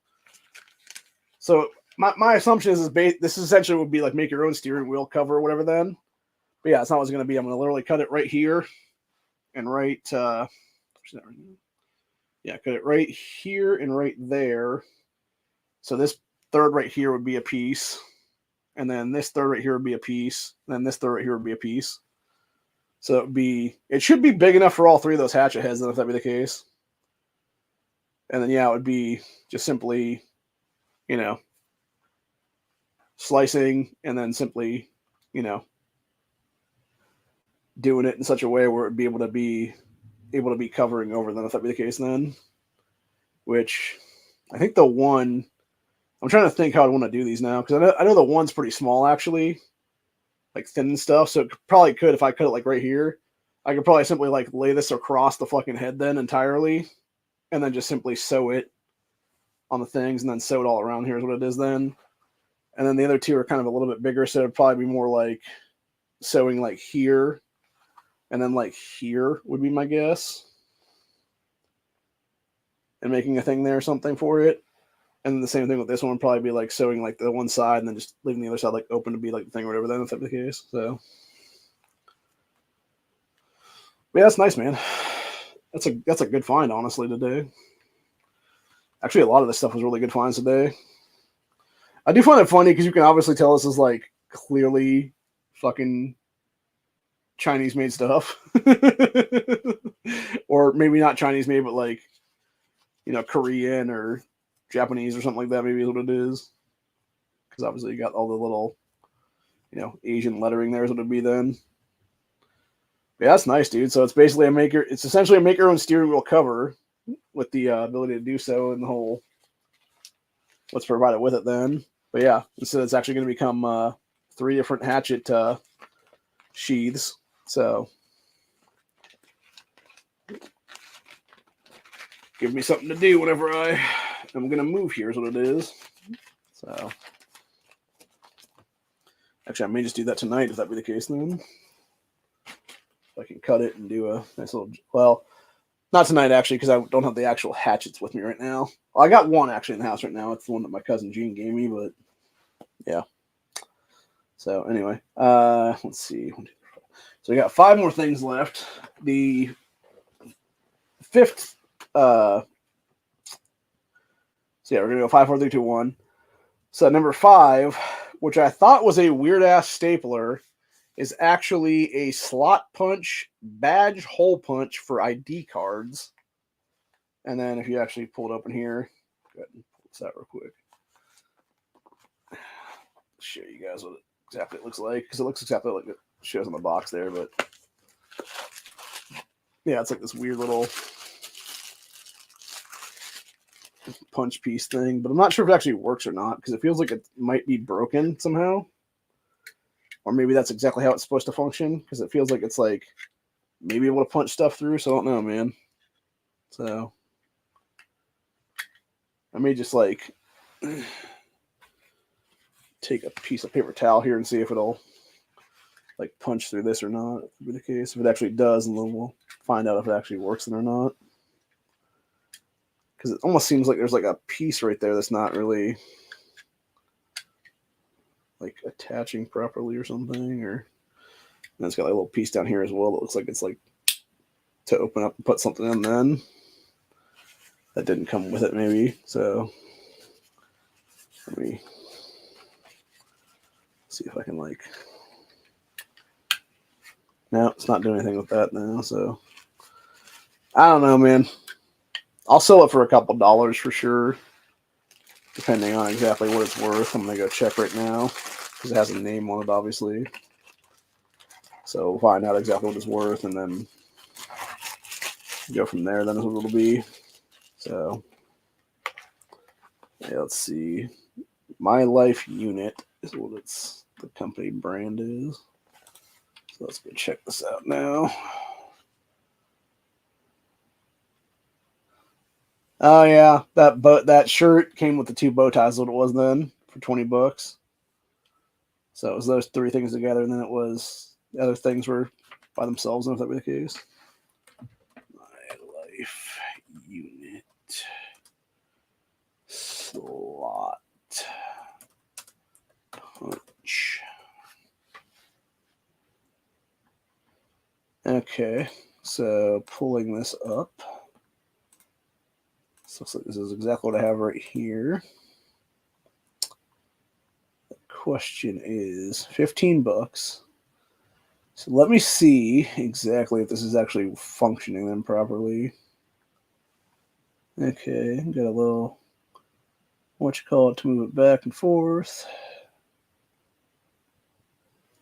So my assumption is this essentially would be like make your own steering wheel cover or whatever then. But yeah, it's not what it's going to be. I'm going to literally cut it right here and right, cut it right here and right there. So this 3rd right here would be a piece, and then this 3rd right here would be a piece, and then this 3rd right here would be a piece. So it should be big enough for all 3 of those hatchet heads then, if that be the case. And then yeah, it would be just simply, you know, slicing and then simply, you know, doing it in such a way where it would be able to be covering over them, if that be the case then. Which I think I'm trying to think how I want to do these now, because I know the one's pretty small actually, like thin and stuff. So it probably could, if I cut it like right here, I could probably simply like lay this across the fucking head then entirely, and then just simply sew it on the things, and then sew it all around here is what it is then. And then the other 2 are kind of a little bit bigger, so it'd probably be more like sewing like here, and then like here would be my guess, and making a thing there or something for it. And then the same thing with this one would probably be like sewing like the one side and then just leaving the other side like open to be like the thing or whatever then, if that's the case. So but yeah, that's nice, man. That's a good find, honestly, today. Actually, a lot of this stuff was really good finds today. I do find it funny because you can obviously tell this is like clearly fucking Chinese made stuff. Or maybe not Chinese made, but like, you know, Korean or Japanese or something like that, maybe is what it is. Because obviously you got all the little, you know, Asian lettering there is what it'd be then. Yeah, that's nice, dude. So it's basically it's essentially a make your own steering wheel cover with the ability to do so and the whole what's provided with it then. But yeah, so it's actually going to become 3 different hatchet sheaths. So give me something to do whenever I'm going to move here is what it is. So actually, I may just do that tonight if that be the case then. I can cut it and do a nice little, well, not tonight actually because I don't have the actual hatchets with me right now. Well, I got one actually in the house right now. It's the one that my cousin Gene gave me, but yeah. So anyway, let's see. So we got 5 more things left. The 5th, so yeah, we're gonna go 5, 4, 3, 2, 1. So number 5, which I thought was a weird ass stapler, is actually a slot punch badge hole punch for ID cards. And then if you actually pull it open here, go ahead and pull this out real quick. Show you guys what exactly it looks like, because it looks exactly like it shows on the box there, but yeah, it's like this weird little punch piece thing, but I'm not sure if it actually works or not, because it feels like it might be broken somehow. Or maybe that's exactly how it's supposed to function, because it feels like it's like maybe able to punch stuff through, so I don't know, man. So I may just like take a piece of paper towel here and see if it'll like punch through this or not. If that be the case. If it actually does, and then we'll find out if it actually works or not. Because it almost seems like there's like a piece right there that's not really like attaching properly or something, or and it's got like a little piece down here as well that looks like it's like to open up and put something in. Then that didn't come with it, maybe. So let me see if I can like. No, it's not doing anything with that now. So I don't know, man. I'll sell it for a couple dollars for sure, depending on exactly what it's worth. I'm gonna go check right now because it has a name on it, obviously. So we'll find out exactly what it's worth, and then go from there. Then is what it'll be. So yeah, let's see. My Life Unit is what the company brand is. So let's go check this out now. Oh yeah, that shirt came with the 2 bow ties. What it was then for $20. So it was those 3 things together, and then it was the other things were by themselves. If that were the case. My Life Unit slot punch. Okay, so pulling this up. This looks like this is exactly what I have right here. The question is $15. So let me see exactly if this is actually functioning then properly. Okay, got a little to move it back and forth.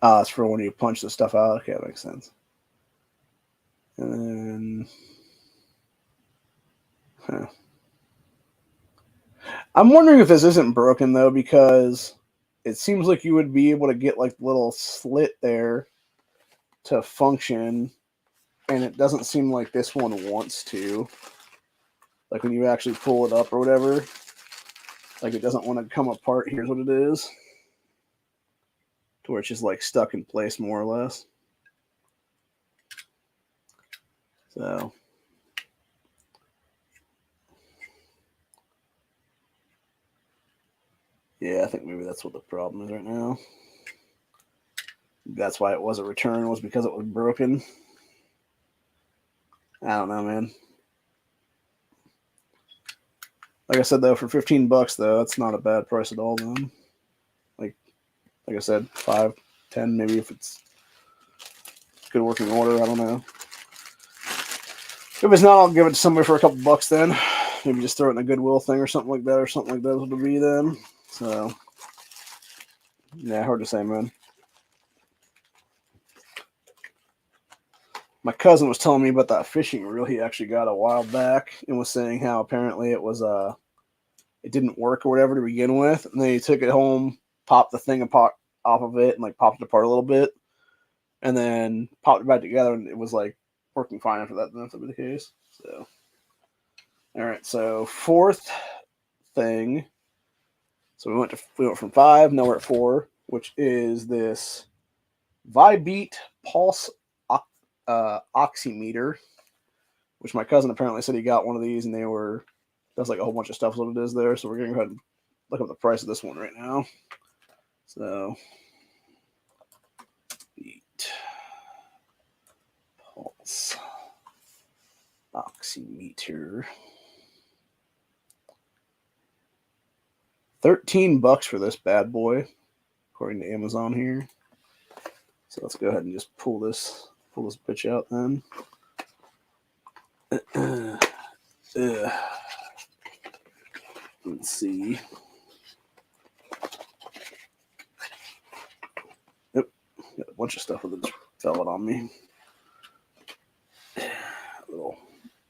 Ah, it's for when you punch the stuff out. Okay, that makes sense. And then, I'm wondering if this isn't broken though, because it seems like you would be able to get like the little slit there to function, and it doesn't seem like this one wants to. Like when you actually pull it up or whatever, like it doesn't want to come apart. Here's what it is, to where it's just like stuck in place more or less. So yeah, I think maybe that's what the problem is right now. That's why it was a return, was because it was broken. I don't know, man. Like I said, though, for $15, though, that's not a bad price at all, then. Like I said, 5, 10, maybe if it's good working order. I don't know. If it's not, I'll give it to somebody for a couple bucks then. Maybe just throw it in a Goodwill thing or something like that, it'll be then. So, yeah, hard to say, man. my cousin was telling me about that fishing reel he actually got a while back, and was saying how apparently it was it didn't work or whatever to begin with, and then he took it home, popped the thing apart off of it, and like popped it apart a little bit, and then popped it back together, and it was like working fine after that. Then that would be the case. So, all right. So fourth thing. So we went from 5. Now we're at 4, which is this Vibeat Pulse oximeter, which my cousin apparently said he got one of these, and that's like a whole bunch of stuff is what it is there. So we're going to go ahead and look up the price of this one right now. So, Beat Pulse oximeter. $13 for this bad boy, according to Amazon here. So let's go ahead and just pull this bitch out then. Let's see. Yep, got a bunch of stuff that just fell out on me. A little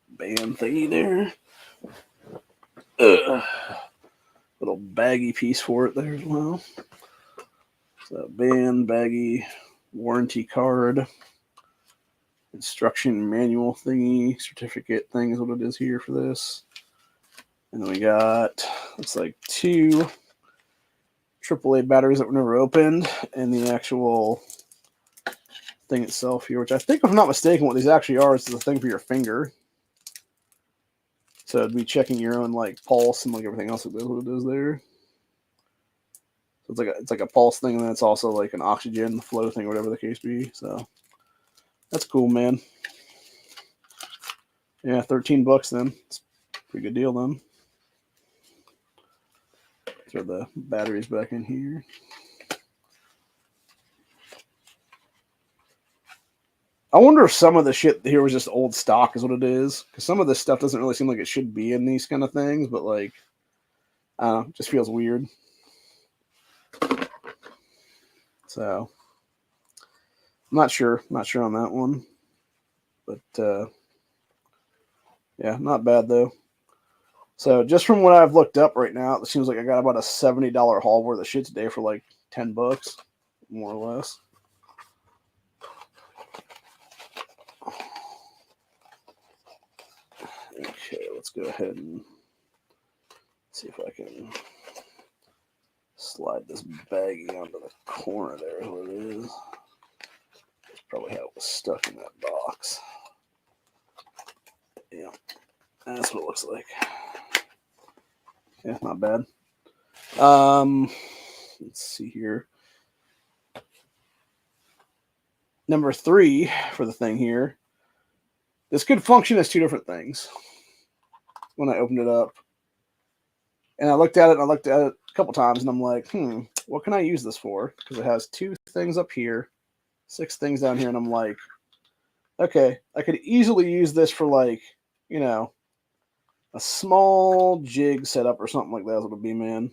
band thingy there. Little baggy piece for it there as well. So band, baggy, warranty card, instruction manual thingy, certificate thing is what it is here for this. And then we got, looks like 2 AAA batteries that were never opened, and the actual thing itself here, which I think, if I'm not mistaken, what these actually are is the thing for your finger. So it'd be checking your own like pulse and like everything else that what it is there. So it's like a pulse thing, and then it's also like an oxygen flow thing, whatever the case be. So that's cool, man. Yeah, $13 then. It's a pretty good deal then. Throw the batteries back in here. I wonder if some of the shit here was just old stock is what it is. Because some of this stuff doesn't really seem like it should be in these kind of things, but like, I don't know, it just feels weird. So, I'm not sure on that one. But, yeah, not bad though. So, just from what I've looked up right now, it seems like I got about a $70 haul worth of shit today for like $10, more or less. Okay, let's go ahead and see if I can slide this baggie onto the corner there is what it is. That's probably how it was stuck in that box. Yeah, that's what it looks like. Yeah, not bad. Let's see here. Number 3 for the thing here. This could function as 2 different things when I opened it up. And I looked at it a couple times, and I'm like, what can I use this for? Because it has 2 things up here, 6 things down here, and I'm like, okay, I could easily use this for like, you know, a small jig setup or something like that is what it'd be, man.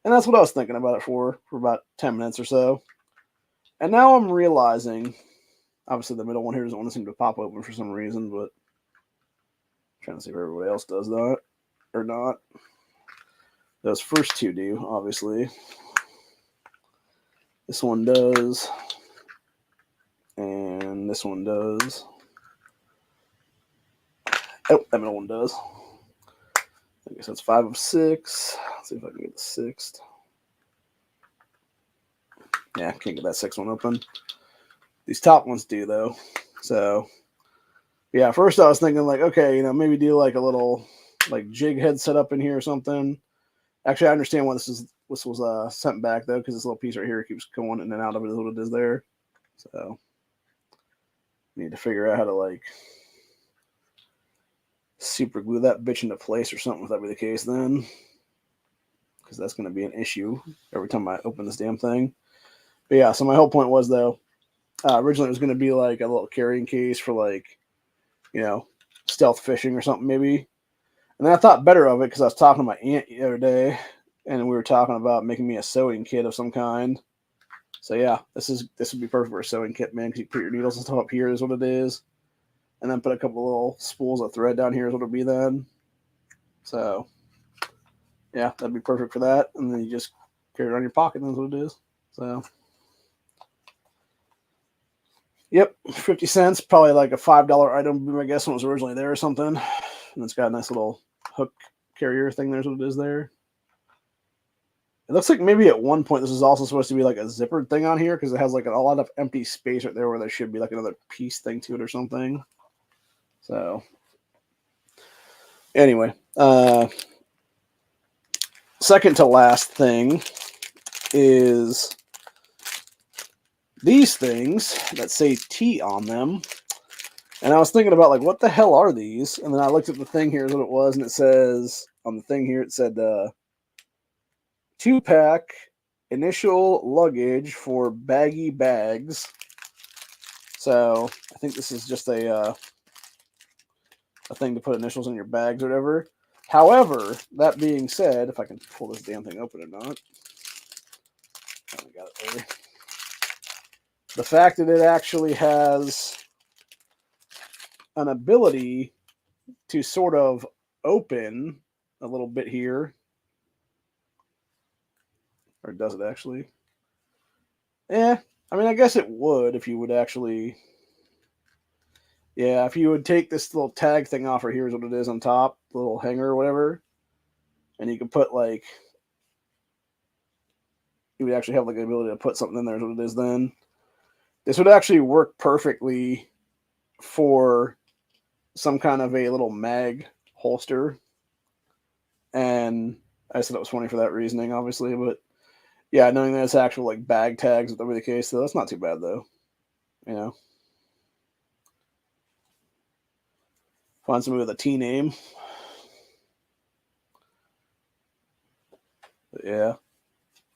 And that's what I was thinking about it for about 10 minutes or so. And now I'm realizing, obviously the middle one here doesn't want to seem to pop open for some reason, but I'm trying to see if everybody else does that or not. Those first 2 do, obviously. This one does. And this one does. Oh, that middle one does. I guess that's 5 of 6. Let's see if I can get the 6th. Yeah, I can't get that 6th one open. These top ones do, though. So, yeah, first I was thinking, like, okay, you know, maybe do like a little like jig head setup in here or something. Actually, I understand why this was sent back, though, because this little piece right here keeps going in and out of it is what it is there. So, need to figure out how to, like, super glue that bitch into place or something if that be the case then. Because that's going to be an issue every time I open this damn thing. But yeah, so my whole point was, though, originally it was going to be like a little carrying case for, like, you know, stealth fishing or something maybe. And then I thought better of it because I was talking to my aunt the other day, and we were talking about making me a sewing kit of some kind. So yeah, this would be perfect for a sewing kit, man. Because you put your needles and stuff up here is what it is, and then put a couple little spools of thread down here is what it'll be then. So yeah, that'd be perfect for that. And then you just carry it on your pocket, and that's what it is. So yep, 50 cents, probably like a $5 item, I guess, when it was originally there or something. And it's got a nice little hook carrier thing. There's what it is there. It looks like maybe at one point this is also supposed to be like a zippered thing on here because it has like a lot of empty space right there where there should be like another piece thing to it or something. So anyway, second to last thing is these things that say T on them. And I was thinking about, like, what the hell are these? And then I looked at the thing here, is what it was, and it says, on the thing here, it said 2-pack initial luggage for baggy bags. So I think this is just a thing to put initials in your bags or whatever. However, that being said, if I can pull this damn thing open or not. Oh, we got it there. The fact that it actually has an ability to sort of open a little bit here. Or does it actually? I mean, I guess it would if you would actually... Yeah, if you would take this little tag thing off, or here's what it is on top, the little hanger or whatever, and you could put, like... You would actually have, like, the ability to put something in there, is what it is then. This would actually work perfectly for some kind of a little mag holster. And I said it was funny for that reasoning, obviously, but yeah, knowing that it's actual like bag tags, whatever the case, so that's not too bad though. You know, find somebody with a T name. But yeah,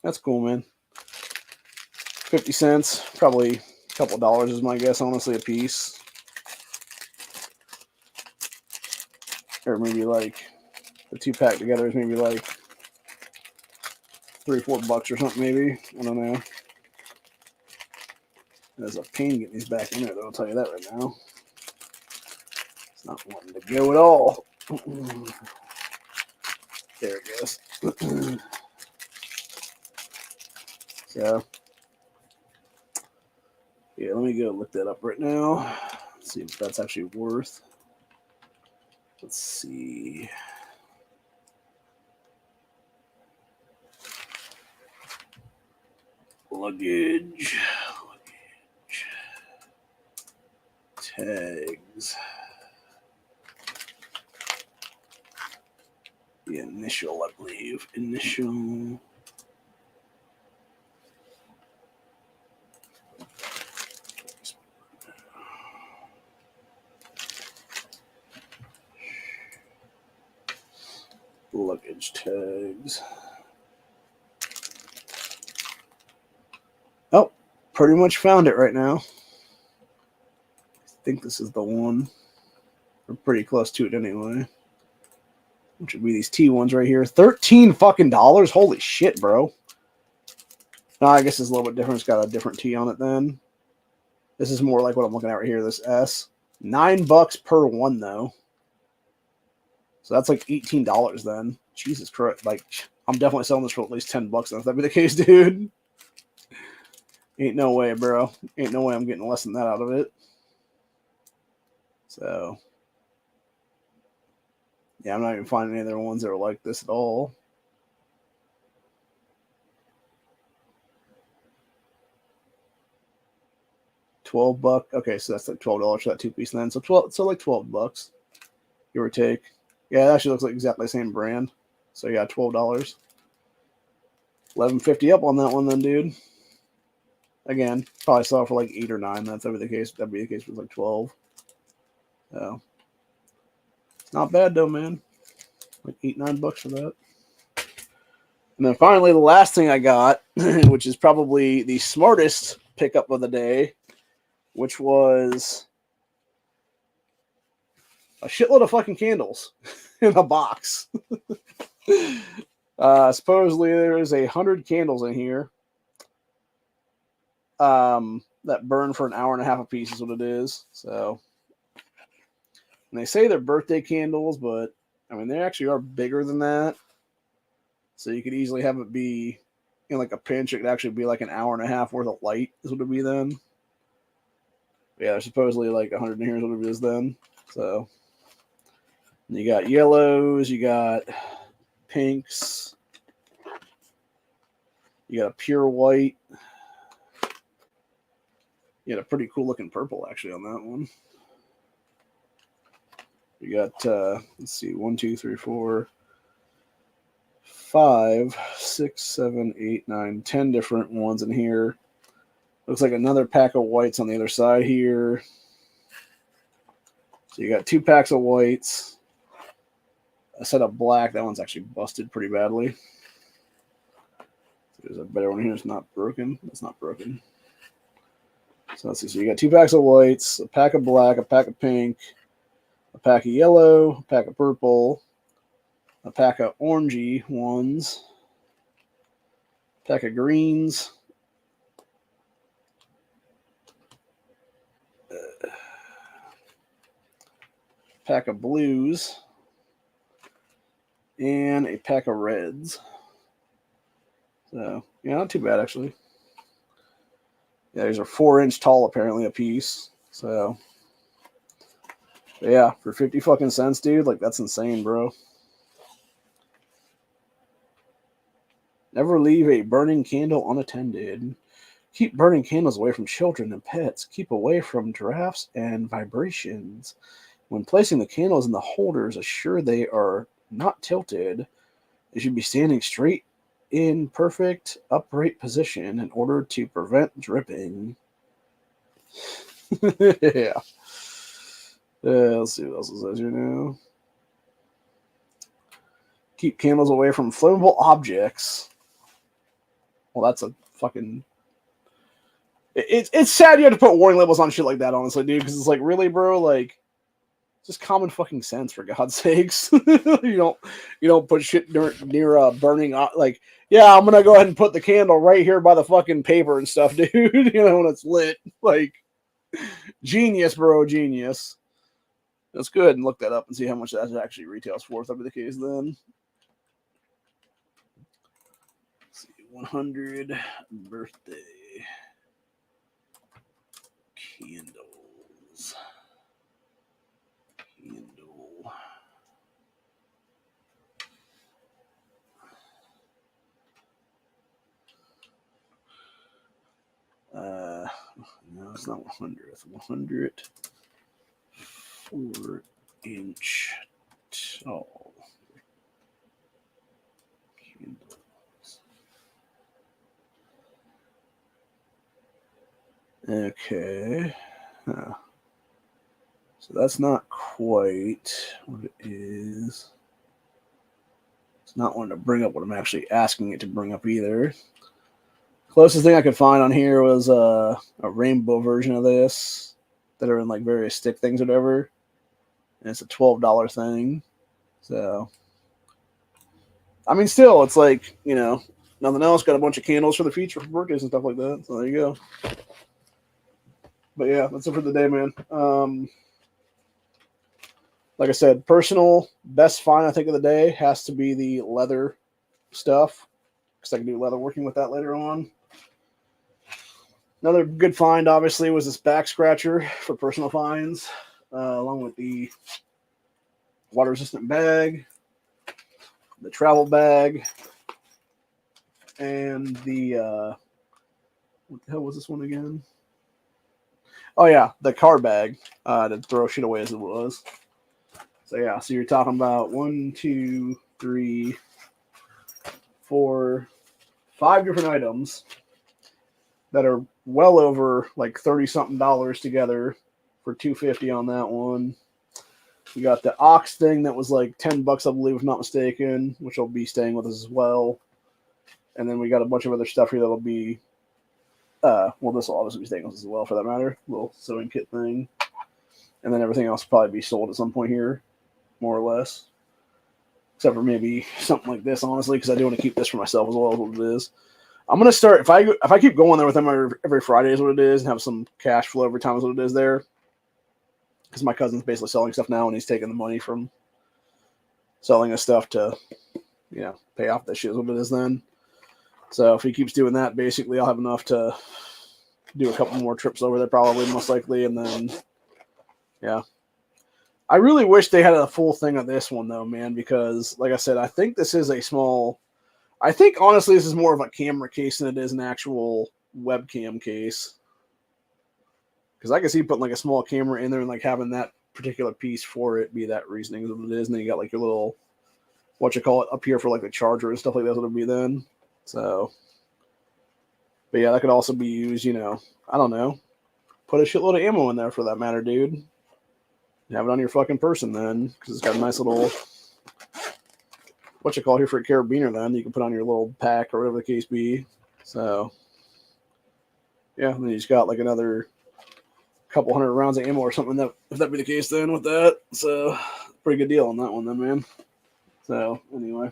that's cool, man. 50 cents, probably a couple dollars is my guess, honestly, a piece. Or maybe like the 2-pack together is maybe like $3 or $4 or something, maybe. I don't know. There's a pain getting these back in there, though, I'll tell you that right now. It's not wanting to go at all. There it goes. So, yeah, let me go look that up right now. Let's see if that's actually worth. Let's see. Luggage. Tags. The initial, I believe. Initial. Luggage tags. Oh, pretty much found it right now. I think this is the one. We're pretty close to it anyway. Which would be these T ones right here. $13 fucking dollars. Holy shit, bro. No, I guess it's a little bit different. It's got a different T on it then. This is more like what I'm looking at right here. This S. $9 per one though. So that's like $18 then. Jesus Christ. Like, I'm definitely selling this for at least $10 then, if that be the case, dude. Ain't no way, bro. Ain't no way I'm getting less than that out of it. So, yeah, I'm not even finding any other ones that are like this at all. $12. Okay, so that's like $12 for that 2-piece then. So like $12, give or take. Yeah, it actually looks like exactly the same brand. So yeah, $12. $11.50 up on that one then, dude. Again, probably saw it for like 8 or 9. That'd be the case. That'd be the case for like 12. So it's not bad though, man. Like $8-9 for that. And then finally, the last thing I got, which is probably the smartest pickup of the day, which was a shitload of fucking candles in a box. Supposedly there is 100 candles in here. that burn for an hour and a half a piece is what it is. So, and they say they're birthday candles, but I mean, they actually are bigger than that. So you could easily have it be, like a pinch. It could actually be like an hour and a half worth of light is what it would be then. Yeah, there's supposedly like 100 in here is what it is then. So you got yellows, you got pinks, you got a pure white. You got a pretty cool looking purple actually on that one. You got, let's see, 1, 2, 3, 4, 5, 6, 7, 8, 9, 10 different ones in here. Looks like another pack of whites on the other side here. So you got 2 packs of whites, a set of black. That one's actually busted pretty badly. There's a better one here. It's not broken. It's not broken. So let's see. So you got 2 packs of whites, a pack of black, a pack of pink, a pack of yellow, a pack of purple, a pack of orangey ones, a pack of greens, a pack of blues, and a pack of reds. So, yeah, not too bad, actually. Yeah, these are 4-inch tall, apparently, a piece. So, yeah, for 50 fucking cents, dude, like, that's insane, bro. Never leave a burning candle unattended. Keep burning candles away from children and pets. Keep away from drafts and vibrations. When placing the candles in the holders, assure they are not tilted. They should be standing straight in perfect upright position in order to prevent dripping. Yeah. Let's see what else it says here now. Keep candles away from flammable objects. Well, that's a fucking... It's sad you have to put warning labels on shit like that, honestly, dude, because it's like, really, bro? Like, just common fucking sense, for God's sakes. You don't put shit near burning, like, yeah, I'm gonna go ahead and put the candle right here by the fucking paper and stuff, dude. When it's lit. Like, genius, bro, genius. Let's go ahead and look that up and see how much that actually retails for, if that be the case then. Let's see, 100 birthday candles. Candle. No, it's not 100. It's 100 4-inch tall candles. Okay. Huh. So that's not quite what it is. It's not one to bring up what I'm actually asking it to bring up either. Closest thing I could find on here was a rainbow version of this that are in like various stick things or whatever. And it's a $12 thing. So, I mean, still, it's like, nothing else. Got a bunch of candles for the future for birthdays and stuff like that. So there you go. But yeah, that's it for the day, man. Like I said, personal best find I think of the day has to be the leather stuff, because I can do leather working with that later on. Another good find, obviously, was this back scratcher for personal finds, along with the water-resistant bag, the travel bag, and the, what the hell was this one again? Oh, yeah, the car bag to throw shit away as it was. So, yeah, so you're talking about 1, 2, 3, 4, 5 different items that are well over like $30-something together for $250 on that one. We got the ox thing that was like $10, I believe, if not mistaken, which will be staying with us as well. And then we got a bunch of other stuff here that'll be, well, this will obviously be staying with us as well, for that matter. Little sewing kit thing. And then everything else will probably be sold at some point here, more or less. Except for maybe something like this, honestly, because I do want to keep this for myself as well as what it is. I'm gonna start if I keep going there with them every Friday is what it is, and have some cash flow every time is what it is there. Because my cousin's basically selling stuff now, and he's taking the money from selling his stuff to, pay off that shit is what it is then. So if he keeps doing that, basically I'll have enough to do a couple more trips over there, probably most likely, and then yeah. I really wish they had a full thing of this one though, man, because like I said, I think this is a small. I think honestly this is more of a camera case than it is an actual webcam case. Because I can see putting like a small camera in there and like having that particular piece for it be that reasoning is what it is, and then you got like your little up here for like the charger and stuff like that. What it'll be then. So, but yeah, that could also be used. I don't know, put a shitload of ammo in there for that matter, dude. Have it on your fucking person then, because it's got a nice little here for a carabiner. Then you can put on your little pack or whatever the case be. So, yeah, and then you just got like another couple hundred rounds of ammo or something. That if that be the case, then with that, so pretty good deal on that one, then, man. So anyway,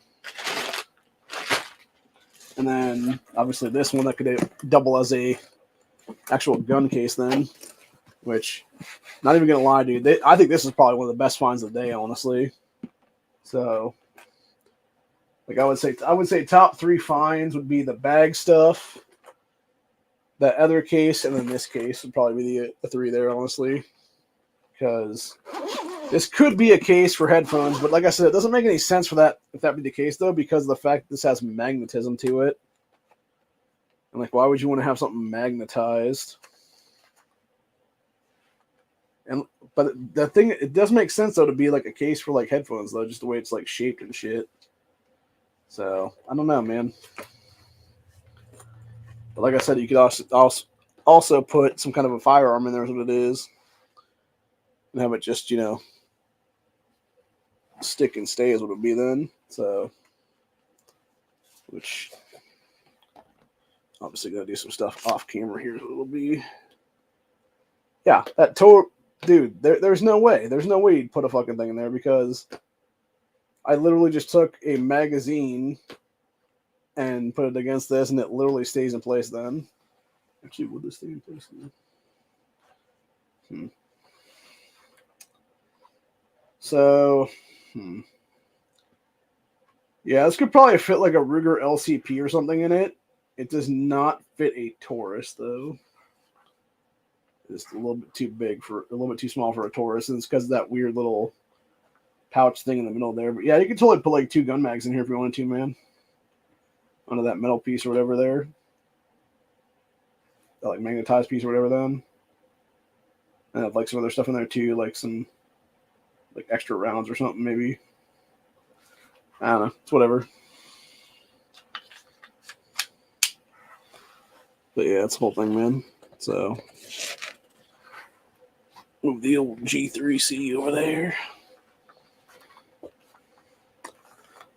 and then obviously this one that could double as a actual gun case, then, which, not even gonna lie, dude, I think this is probably one of the best finds of the day, honestly. So, like I would say top 3 finds would be the bag stuff, that other case, and then this case would probably be the 3 there, honestly. Because this could be a case for headphones, but like I said, it doesn't make any sense for that if that be the case though, because of the fact that this has magnetism to it. And like, why would you want to have something magnetized? But the thing, it does make sense though to be like a case for like headphones though, just the way it's like shaped and shit. So I don't know, man. But like I said, you could also put some kind of a firearm in there is what it is, and have it just stick and stay is what it would be then. So, which obviously gonna do some stuff off camera here is what it'll be. Yeah, that dude, there's no way you'd put a fucking thing in there, because I literally just took a magazine and put it against this, and it literally stays in place then. Actually, would this stay in place now? So, yeah, this could probably fit like a Ruger LCP or something in it. It does not fit a Taurus, though. It's a little bit too small for a Taurus, and it's because of that weird little pouch thing in the middle there. But yeah, you could totally put like 2 gun mags in here if you wanted to, man. Under that metal piece or whatever there. That like magnetized piece or whatever then. And have like some other stuff in there too, like some like extra rounds or something maybe. I don't know. It's whatever. But yeah, it's the whole thing, man. So move the old G3C over there.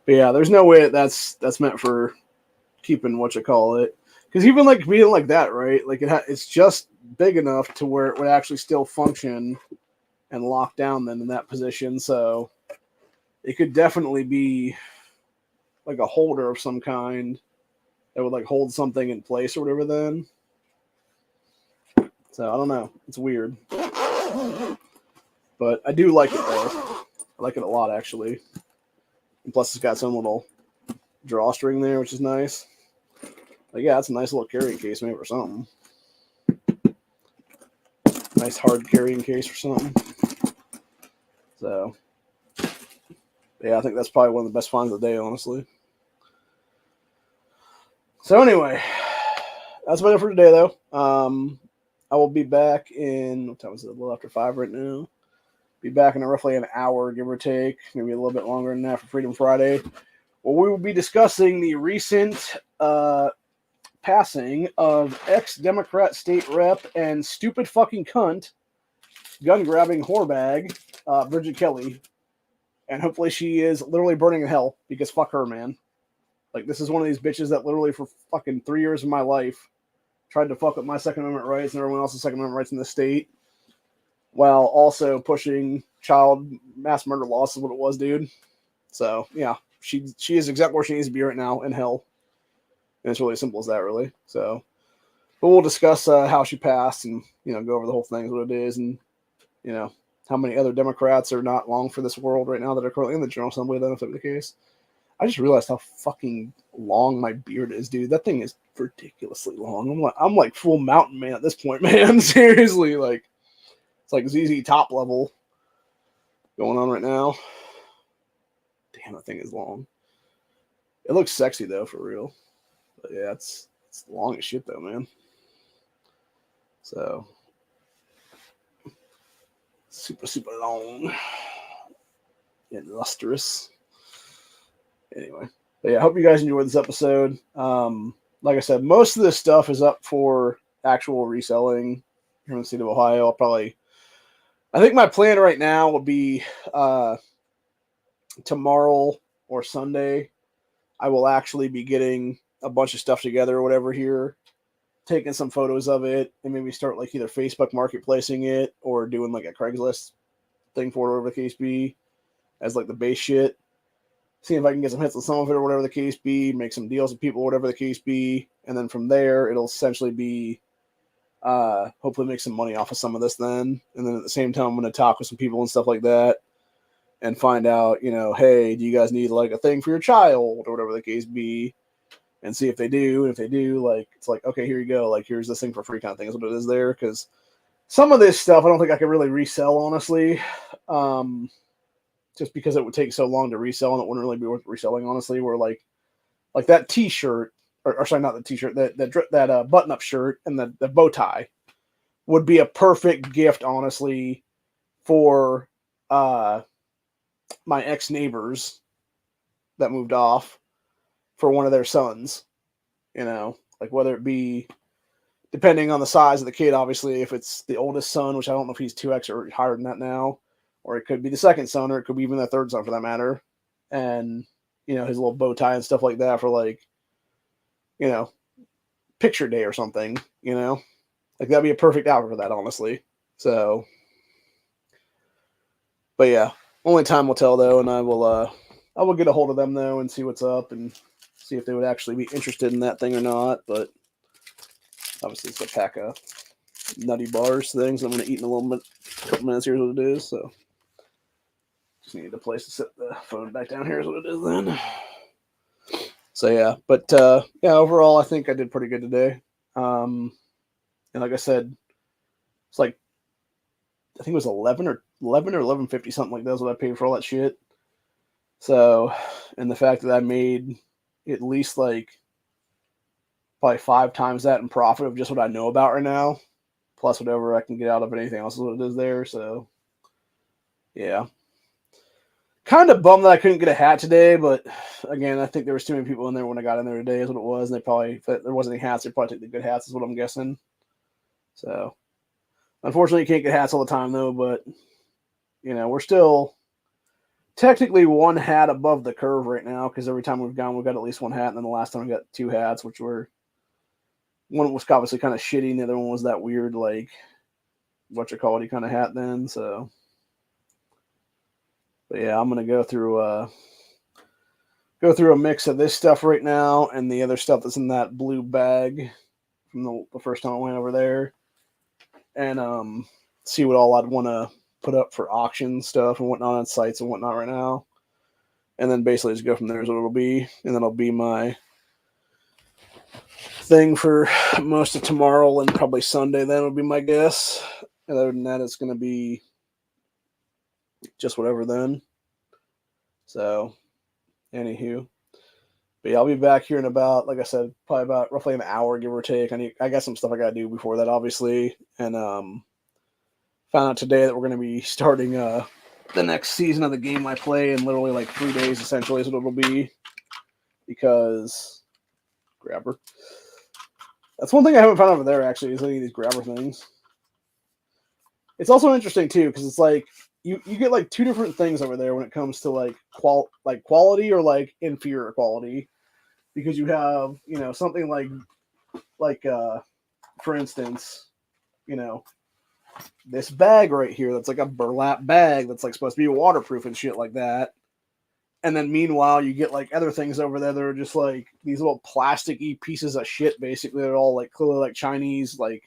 But yeah, there's no way that's meant for keeping because even like being like that, right? Like it's just big enough to where it would actually still function and lock down then in that position. So it could definitely be like a holder of some kind that would like hold something in place or whatever then. So I don't know. It's weird. But I do like it though. I like it a lot actually. And plus it's got some little drawstring there, which is nice. Like, yeah, that's a nice little carrying case maybe or something. Nice hard carrying case or something. So, yeah, I think that's probably one of the best finds of the day, honestly. So anyway, that's about it for today, though. I will be back in, what time is it? A little after 5 right now. Be back in roughly an hour, give or take. Maybe a little bit longer than that for Freedom Friday. Well, we will be discussing the recent passing of ex-Democrat state rep and stupid fucking cunt, gun-grabbing whorebag, Bridget Kelly. And hopefully she is literally burning in hell, because fuck her, man. Like, this is one of these bitches that literally for fucking 3 years of my life tried to fuck up my Second Amendment rights and everyone else's Second Amendment rights in the state, while also pushing child mass murder laws is what it was, dude. So, yeah, she is exactly where she needs to be right now, in hell. And it's really as simple as that, really. So, but we'll discuss how she passed and, go over the whole thing, what it is, and, how many other Democrats are not long for this world right now that are currently in the General Assembly, then if that be the case. I just realized how fucking long my beard is, dude. That thing is ridiculously long. I'm like full mountain man at this point, man. Seriously, like it's like ZZ Top level going on right now. Damn, that thing is long. It looks sexy though, for real. But yeah, it's long as shit though, man. So super long and lustrous. Anyway, but yeah, I hope you guys enjoyed this episode. Like I said, most of this stuff is up for actual reselling here in the state of Ohio. I think my plan right now would be tomorrow or Sunday. I will actually be getting a bunch of stuff together or whatever here, taking some photos of it, and maybe start like either Facebook marketplacing it or doing like a Craigslist thing for it, whatever the case be, as like the base shit. Seeing if I can get some hits on some of it or whatever the case be, make some deals with people, whatever the case be, and then from there it'll essentially be hopefully make some money off of some of this then. And then at the same time I'm going to talk with some people and stuff like that and find out, hey, do you guys need like a thing for your child or whatever the case be, and see if they do. And if they do, like, it's like, okay, here you go, like here's this thing for free kind of thing is what it is there. Because some of this stuff I don't think I can really resell, honestly. Just because it would take so long to resell and it wouldn't really be worth reselling, honestly. Where like that T-shirt, or sorry, not the T-shirt, that button-up shirt and the bow tie would be a perfect gift, honestly, for my ex-neighbors that moved off for one of their sons. Like whether it be, depending on the size of the kid, obviously, if it's the oldest son, which I don't know if he's 2X or higher than that now, or it could be the second son, or it could be even the third son for that matter. And, his little bow tie and stuff like that for like, picture day or something, like that'd be a perfect outfit for that, honestly. So, but yeah, only time will tell though. And I will get a hold of them though and see what's up and see if they would actually be interested in that thing or not. But obviously it's a pack of nutty bars things I'm going to eat in a couple minutes. Here's what it is. So, just needed a place to set the phone back down. Here's what it is then. So yeah, but yeah, overall I think I did pretty good today. And like I said, it's like I think it was 11 or 11.50 something like that is what I paid for all that shit. So, and the fact that I made at least like probably 5 times that in profit of just what I know about right now, plus whatever I can get out of anything else is what it is there. So yeah. Kind of bummed that I couldn't get a hat today, but again, I think there was too many people in there when I got in there today is what it was. And they probably, if there wasn't any hats, they'd probably take the good hats is what I'm guessing. So, unfortunately, you can't get hats all the time though, but, we're still technically one hat above the curve right now because every time we've got at least one hat. And then the last time we got 2 hats, which were, one was obviously kind of shitty and the other one was that weird, like, whatchamacallit kind of hat then, so. But yeah, I'm gonna go through a mix of this stuff right now and the other stuff that's in that blue bag from the first time I went over there, and see what all I'd want to put up for auction stuff and whatnot on sites and whatnot right now, and then basically just go from there is what it'll be, and then it'll be my thing for most of tomorrow and probably Sunday. Then would be my guess. And other than that, it's gonna be just whatever then. So, anywho, but yeah, I'll be back here in about, like I said, probably about roughly an hour, give or take. I got some stuff I gotta do before that, obviously, and found out today that we're gonna be starting the next season of the game I play in literally like 3 days, essentially, is what it'll be. Because grabber. That's one thing I haven't found over there actually is any of these grabber things. It's also interesting too because it's like you get like 2 different things over there when it comes to like quality or like inferior quality, because you have something like for instance this bag right here that's like a burlap bag that's like supposed to be waterproof and shit like that, And then meanwhile, you get like other things over there that are just like these little plasticky pieces of shit. Basically, they're all like clearly like Chinese, like,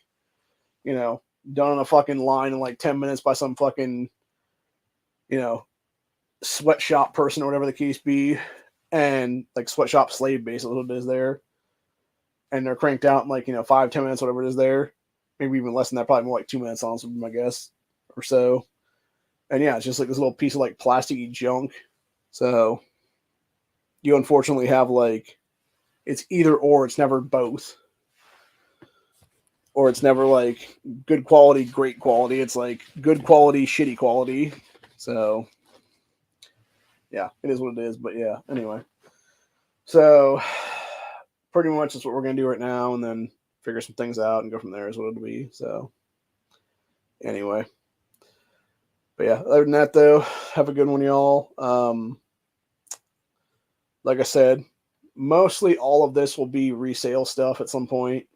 you know, done on a fucking line in like 10 minutes by some fucking, you know, sweatshop person or whatever the case be, and like sweatshop slave basically what it is there. And they're cranked out in like, you know, 5-10 minutes, whatever it is there. Maybe even less than that, probably more like 2 minutes on, would be my guess, or so. And yeah, it's just like this little piece of like plasticky junk. So you unfortunately have like, it's either or, it's never both. Or it's never like good quality, great quality. It's like good quality, shitty quality. So yeah, it is what it is. But yeah, anyway. So pretty much that's what we're going to do right now, and then figure some things out and go from there is what it'll be. So anyway. But yeah, other than that, though, have a good one, y'all. Like I said, mostly all of this will be resale stuff at some point.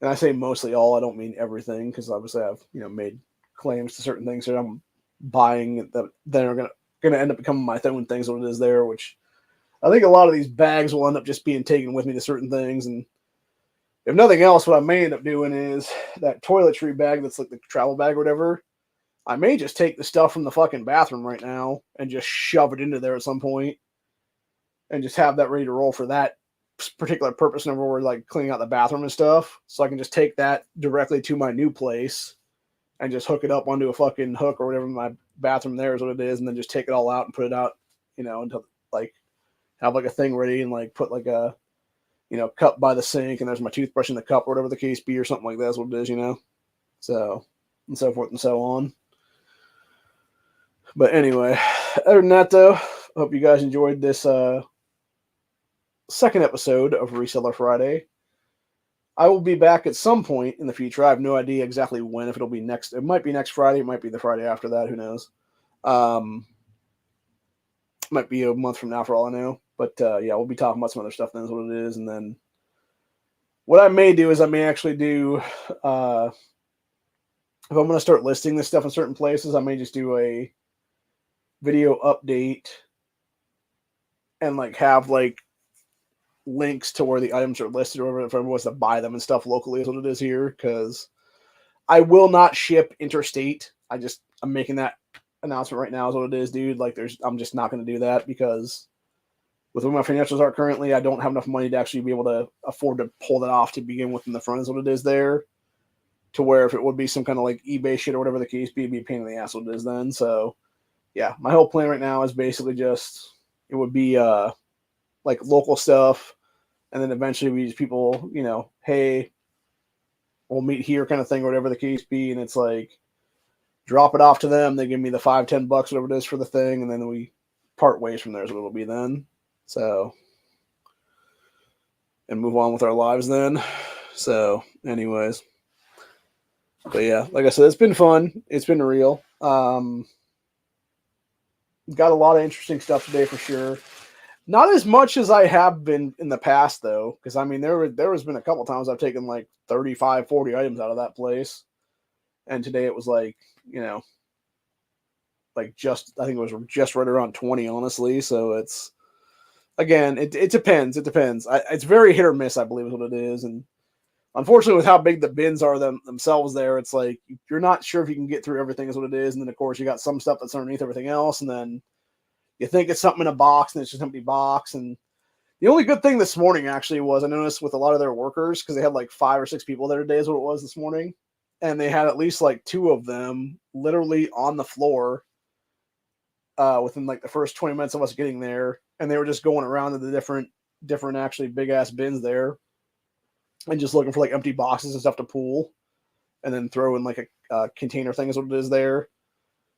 And I say mostly all, I don't mean everything, because obviously I've, you know, made claims to certain things that I'm buying that are gonna end up becoming my own things, what it is there, which I think a lot of these bags will end up just being taken with me to certain things. And if nothing else, what I may end up doing is that toiletry bag that's like the travel bag or whatever, I may just take the stuff from the fucking bathroom right now and just shove it into there at some point and just have that ready to roll for that particular purpose whenever we're like cleaning out the bathroom and stuff. So I can just take that directly to my new place and just hook it up onto a fucking hook or whatever my bathroom there is what it is, and then just take it all out and put it out, you know, until like have like a thing ready and like put like a, you know, cup by the sink and there's my toothbrush in the cup or whatever the case be or something like that. That's what it is, you know. So and so forth and so on. But anyway, other than that though, I hope you guys enjoyed this second episode of Reseller Friday. I will be back at some point in the future. I have no idea exactly when, if it'll be next. It might be next Friday. It might be the Friday after that. Who knows? Might be a month from now for all I know. But yeah, we'll be talking about some other stuff then is what it is. And then what I may do is I may actually do, if I'm going to start listing this stuff in certain places, I may just do a video update and like have like links to where the items are listed or whatever, if everyone wants to buy them and stuff locally is what it is here, because I will not ship interstate. I'm making that announcement right now is what it is, dude. Like I'm just not going to do that because with where my financials are currently, I don't have enough money to actually be able to afford to pull that off to begin with in the front is what it is there, to where if it would be some kind of like eBay shit or whatever the case be, it'd be a pain in the ass what it is then. So yeah, my whole plan right now is basically just, it would be like local stuff. And then eventually we just people, you know, hey, we'll meet here kind of thing, or whatever the case be. And it's like, drop it off to them. They give me the $5-10, whatever it is for the thing. And then we part ways from there is what it'll be then. So, and move on with our lives then. So anyways, but yeah, like I said, it's been fun. It's been real. Got a lot of interesting stuff today for sure. Not as much as I have been in the past, though, because I mean, there has been a couple times I've taken like 35, 40 items out of that place, and today it was like, you know, like I think it was just right around 20, honestly. So it's, again, it depends. It depends. It's very hit or miss, I believe, is what it is, and unfortunately, with how big the bins are themselves, there, it's like you're not sure if you can get through everything, is what it is, and then of course you got some stuff that's underneath everything else, and then you think it's something in a box, and it's just an empty box. And the only good thing this morning actually was I noticed with a lot of their workers, because they had like 5 or 6 people there today is what it was this morning. And they had at least like 2 of them literally on the floor within like the first 20 minutes of us getting there. And they were just going around to the different actually big ass bins there and just looking for like empty boxes and stuff to pull and then throw in like a container thing is what it is there.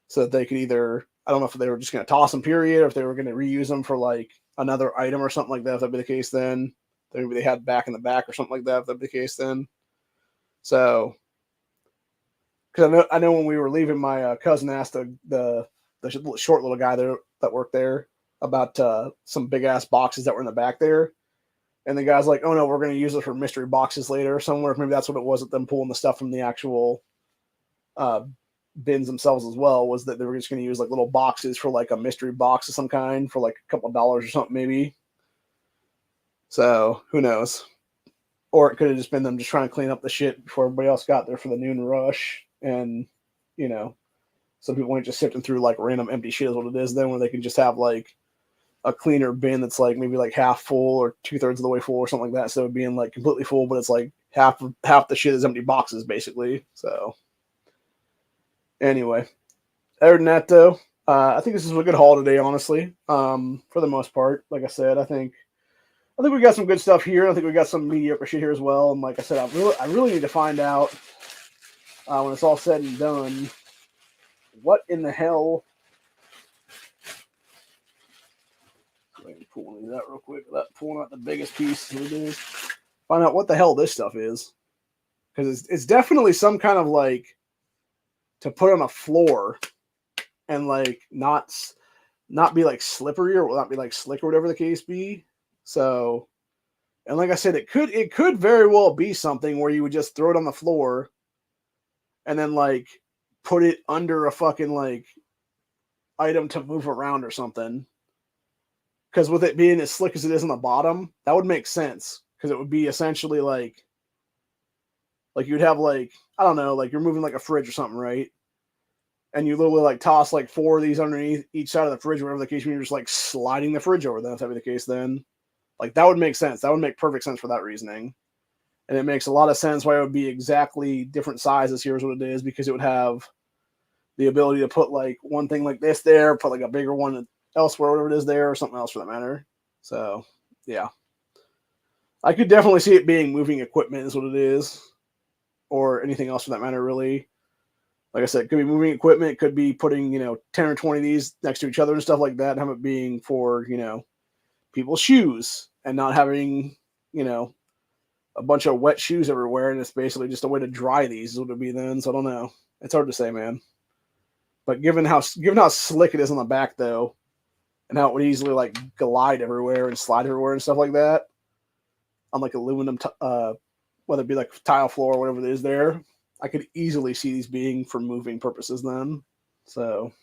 So that they could either, I don't know if they were just going to toss them, period, or if they were going to reuse them for like another item or something like that. If that'd be the case, then maybe they had back in the back or something like that. If that'd be the case, then. So, because I know when we were leaving, my cousin asked the short little guy there that worked there about some big ass boxes that were in the back there, and the guy's like, "Oh no, we're going to use it for mystery boxes later or somewhere." Maybe that's what it was, at them pulling the stuff from the actual bins themselves as well was that they were just going to use like little boxes for like a mystery box of some kind for like a couple of dollars or something maybe. So who knows? Or it could have just been them just trying to clean up the shit before everybody else got there for the noon rush. And, you know, some people ain't just sifting through like random empty shit is what it is then, where they can just have like a cleaner bin that's like maybe like half full or 2/3 of the way full or something like that. So it being like completely full, but it's like half the shit is empty boxes basically. So anyway, other than that though, I think this is a good haul today, honestly. For the most part, like I said, I think we got some good stuff here. I think we got some mediocre shit here as well. And like I said, I really need to find out when it's all said and done, what in the hell. Let me pull one of these out real quick without pulling out the biggest piece of it is. Find out what the hell this stuff is, because it's definitely some kind of like to put on a floor and like not be like slippery or not be like slick or whatever the case be. So, and like I said, it could very well be something where you would just throw it on the floor and then like put it under a fucking like item to move around or something. Because with it being as slick as it is on the bottom, that would make sense. Because it would be essentially like you'd have like, I don't know, like you're moving like a fridge or something, right? And you literally like toss like 4 of these underneath each side of the fridge, whatever the case, when you're just like sliding the fridge over. Then if that be the case, then like that would make sense. That would make perfect sense for that reasoning. And it makes a lot of sense why it would be exactly different sizes. Here's what it is, because it would have the ability to put like one thing like this there, put like a bigger one elsewhere, whatever it is there, or something else for that matter. So yeah, I could definitely see it being moving equipment is what it is, or anything else for that matter, really. Like I said, it could be moving equipment, it could be putting, 10 or 20 of these next to each other and stuff like that, and have it being for, people's shoes and not having, a bunch of wet shoes everywhere, and it's basically just a way to dry these is what it would be then. So I don't know. It's hard to say, man. But given how slick it is on the back though, and how it would easily like glide everywhere and slide everywhere and stuff like that, on like aluminum, whether it be like tile floor or whatever it is there, I could easily see these being for moving purposes then. So,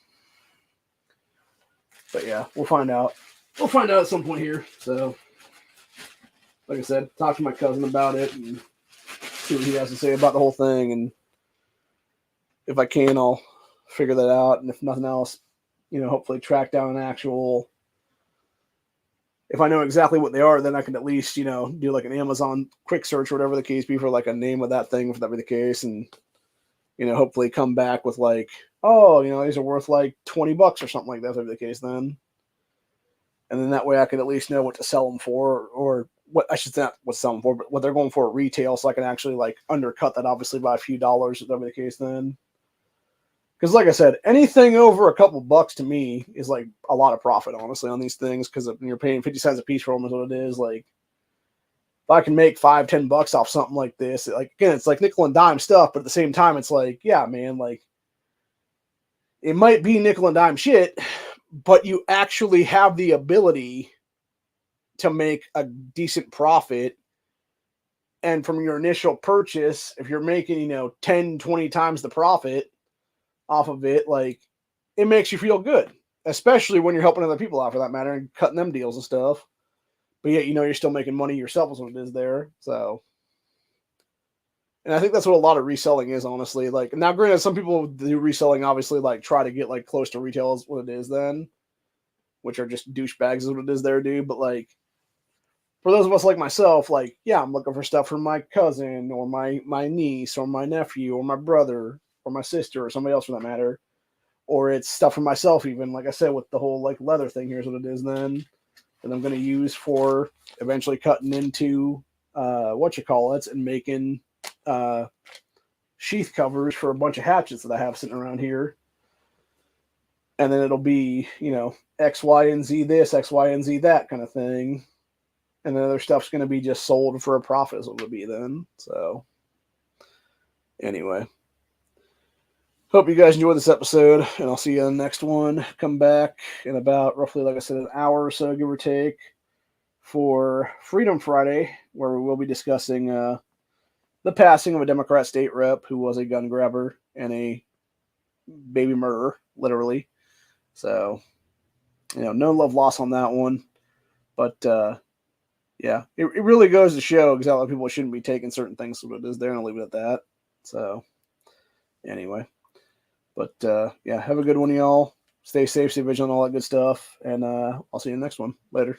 but yeah, we'll find out. We'll find out at some point here. So, like I said, talk to my cousin about it and see what he has to say about the whole thing. And if I can, I'll figure that out. And if nothing else, hopefully track down an actual. If I know exactly what they are, then I can at least, do like an Amazon quick search or whatever the case be for like a name of that thing, if that be the case. And, hopefully come back with like, oh, these are worth like $20 or something like that, if that be the case then. And then that way I could at least know what to sell them for, or what I should say, not what to sell them for, but what they're going for at retail, so I can actually like undercut that obviously by a few dollars, if that be the case then. Because like I said, anything over a couple bucks to me is like a lot of profit, honestly, on these things. Because when you're paying 50 cents a piece for them is what it is. Like, if I can make $5-10 off something like this, like again, it's like nickel and dime stuff, but at the same time, it's like, yeah, man, like it might be nickel and dime shit, but you actually have the ability to make a decent profit. And from your initial purchase, if you're making, 10, 20 times the profit off of it, like it makes you feel good, especially when you're helping other people out for that matter and cutting them deals and stuff. But yet, you're still making money yourself is what it is there. So, and I think that's what a lot of reselling is, honestly. Like, now granted, some people do reselling, obviously, like try to get like close to retail is what it is then, which are just douchebags is what it is there, dude. But like, for those of us like myself, like, yeah, I'm looking for stuff from my cousin or my niece or my nephew or my brother or my sister or somebody else for that matter. Or it's stuff for myself even, like I said, with the whole like leather thing, here's what it is then. And I'm going to use for eventually cutting into and making sheath covers for a bunch of hatchets that I have sitting around here. And then it'll be, X, Y, and Z this, X, Y, and Z that kind of thing. And then other stuff's going to be just sold for a profit is what it'll be then. So, anyway. Hope you guys enjoyed this episode, and I'll see you in the next one. Come back in about, roughly, like I said, an hour or so, give or take, for Freedom Friday, where we will be discussing the passing of a Democrat state rep who was a gun grabber and a baby murderer, literally. So, no love lost on that one. But yeah, it really goes to show exactly people shouldn't be taking certain things what it is there, and I'll leave it at that. So anyway, but yeah, have a good one, y'all. Stay safe, stay vigilant, all that good stuff, and I'll see you in the next one. Later.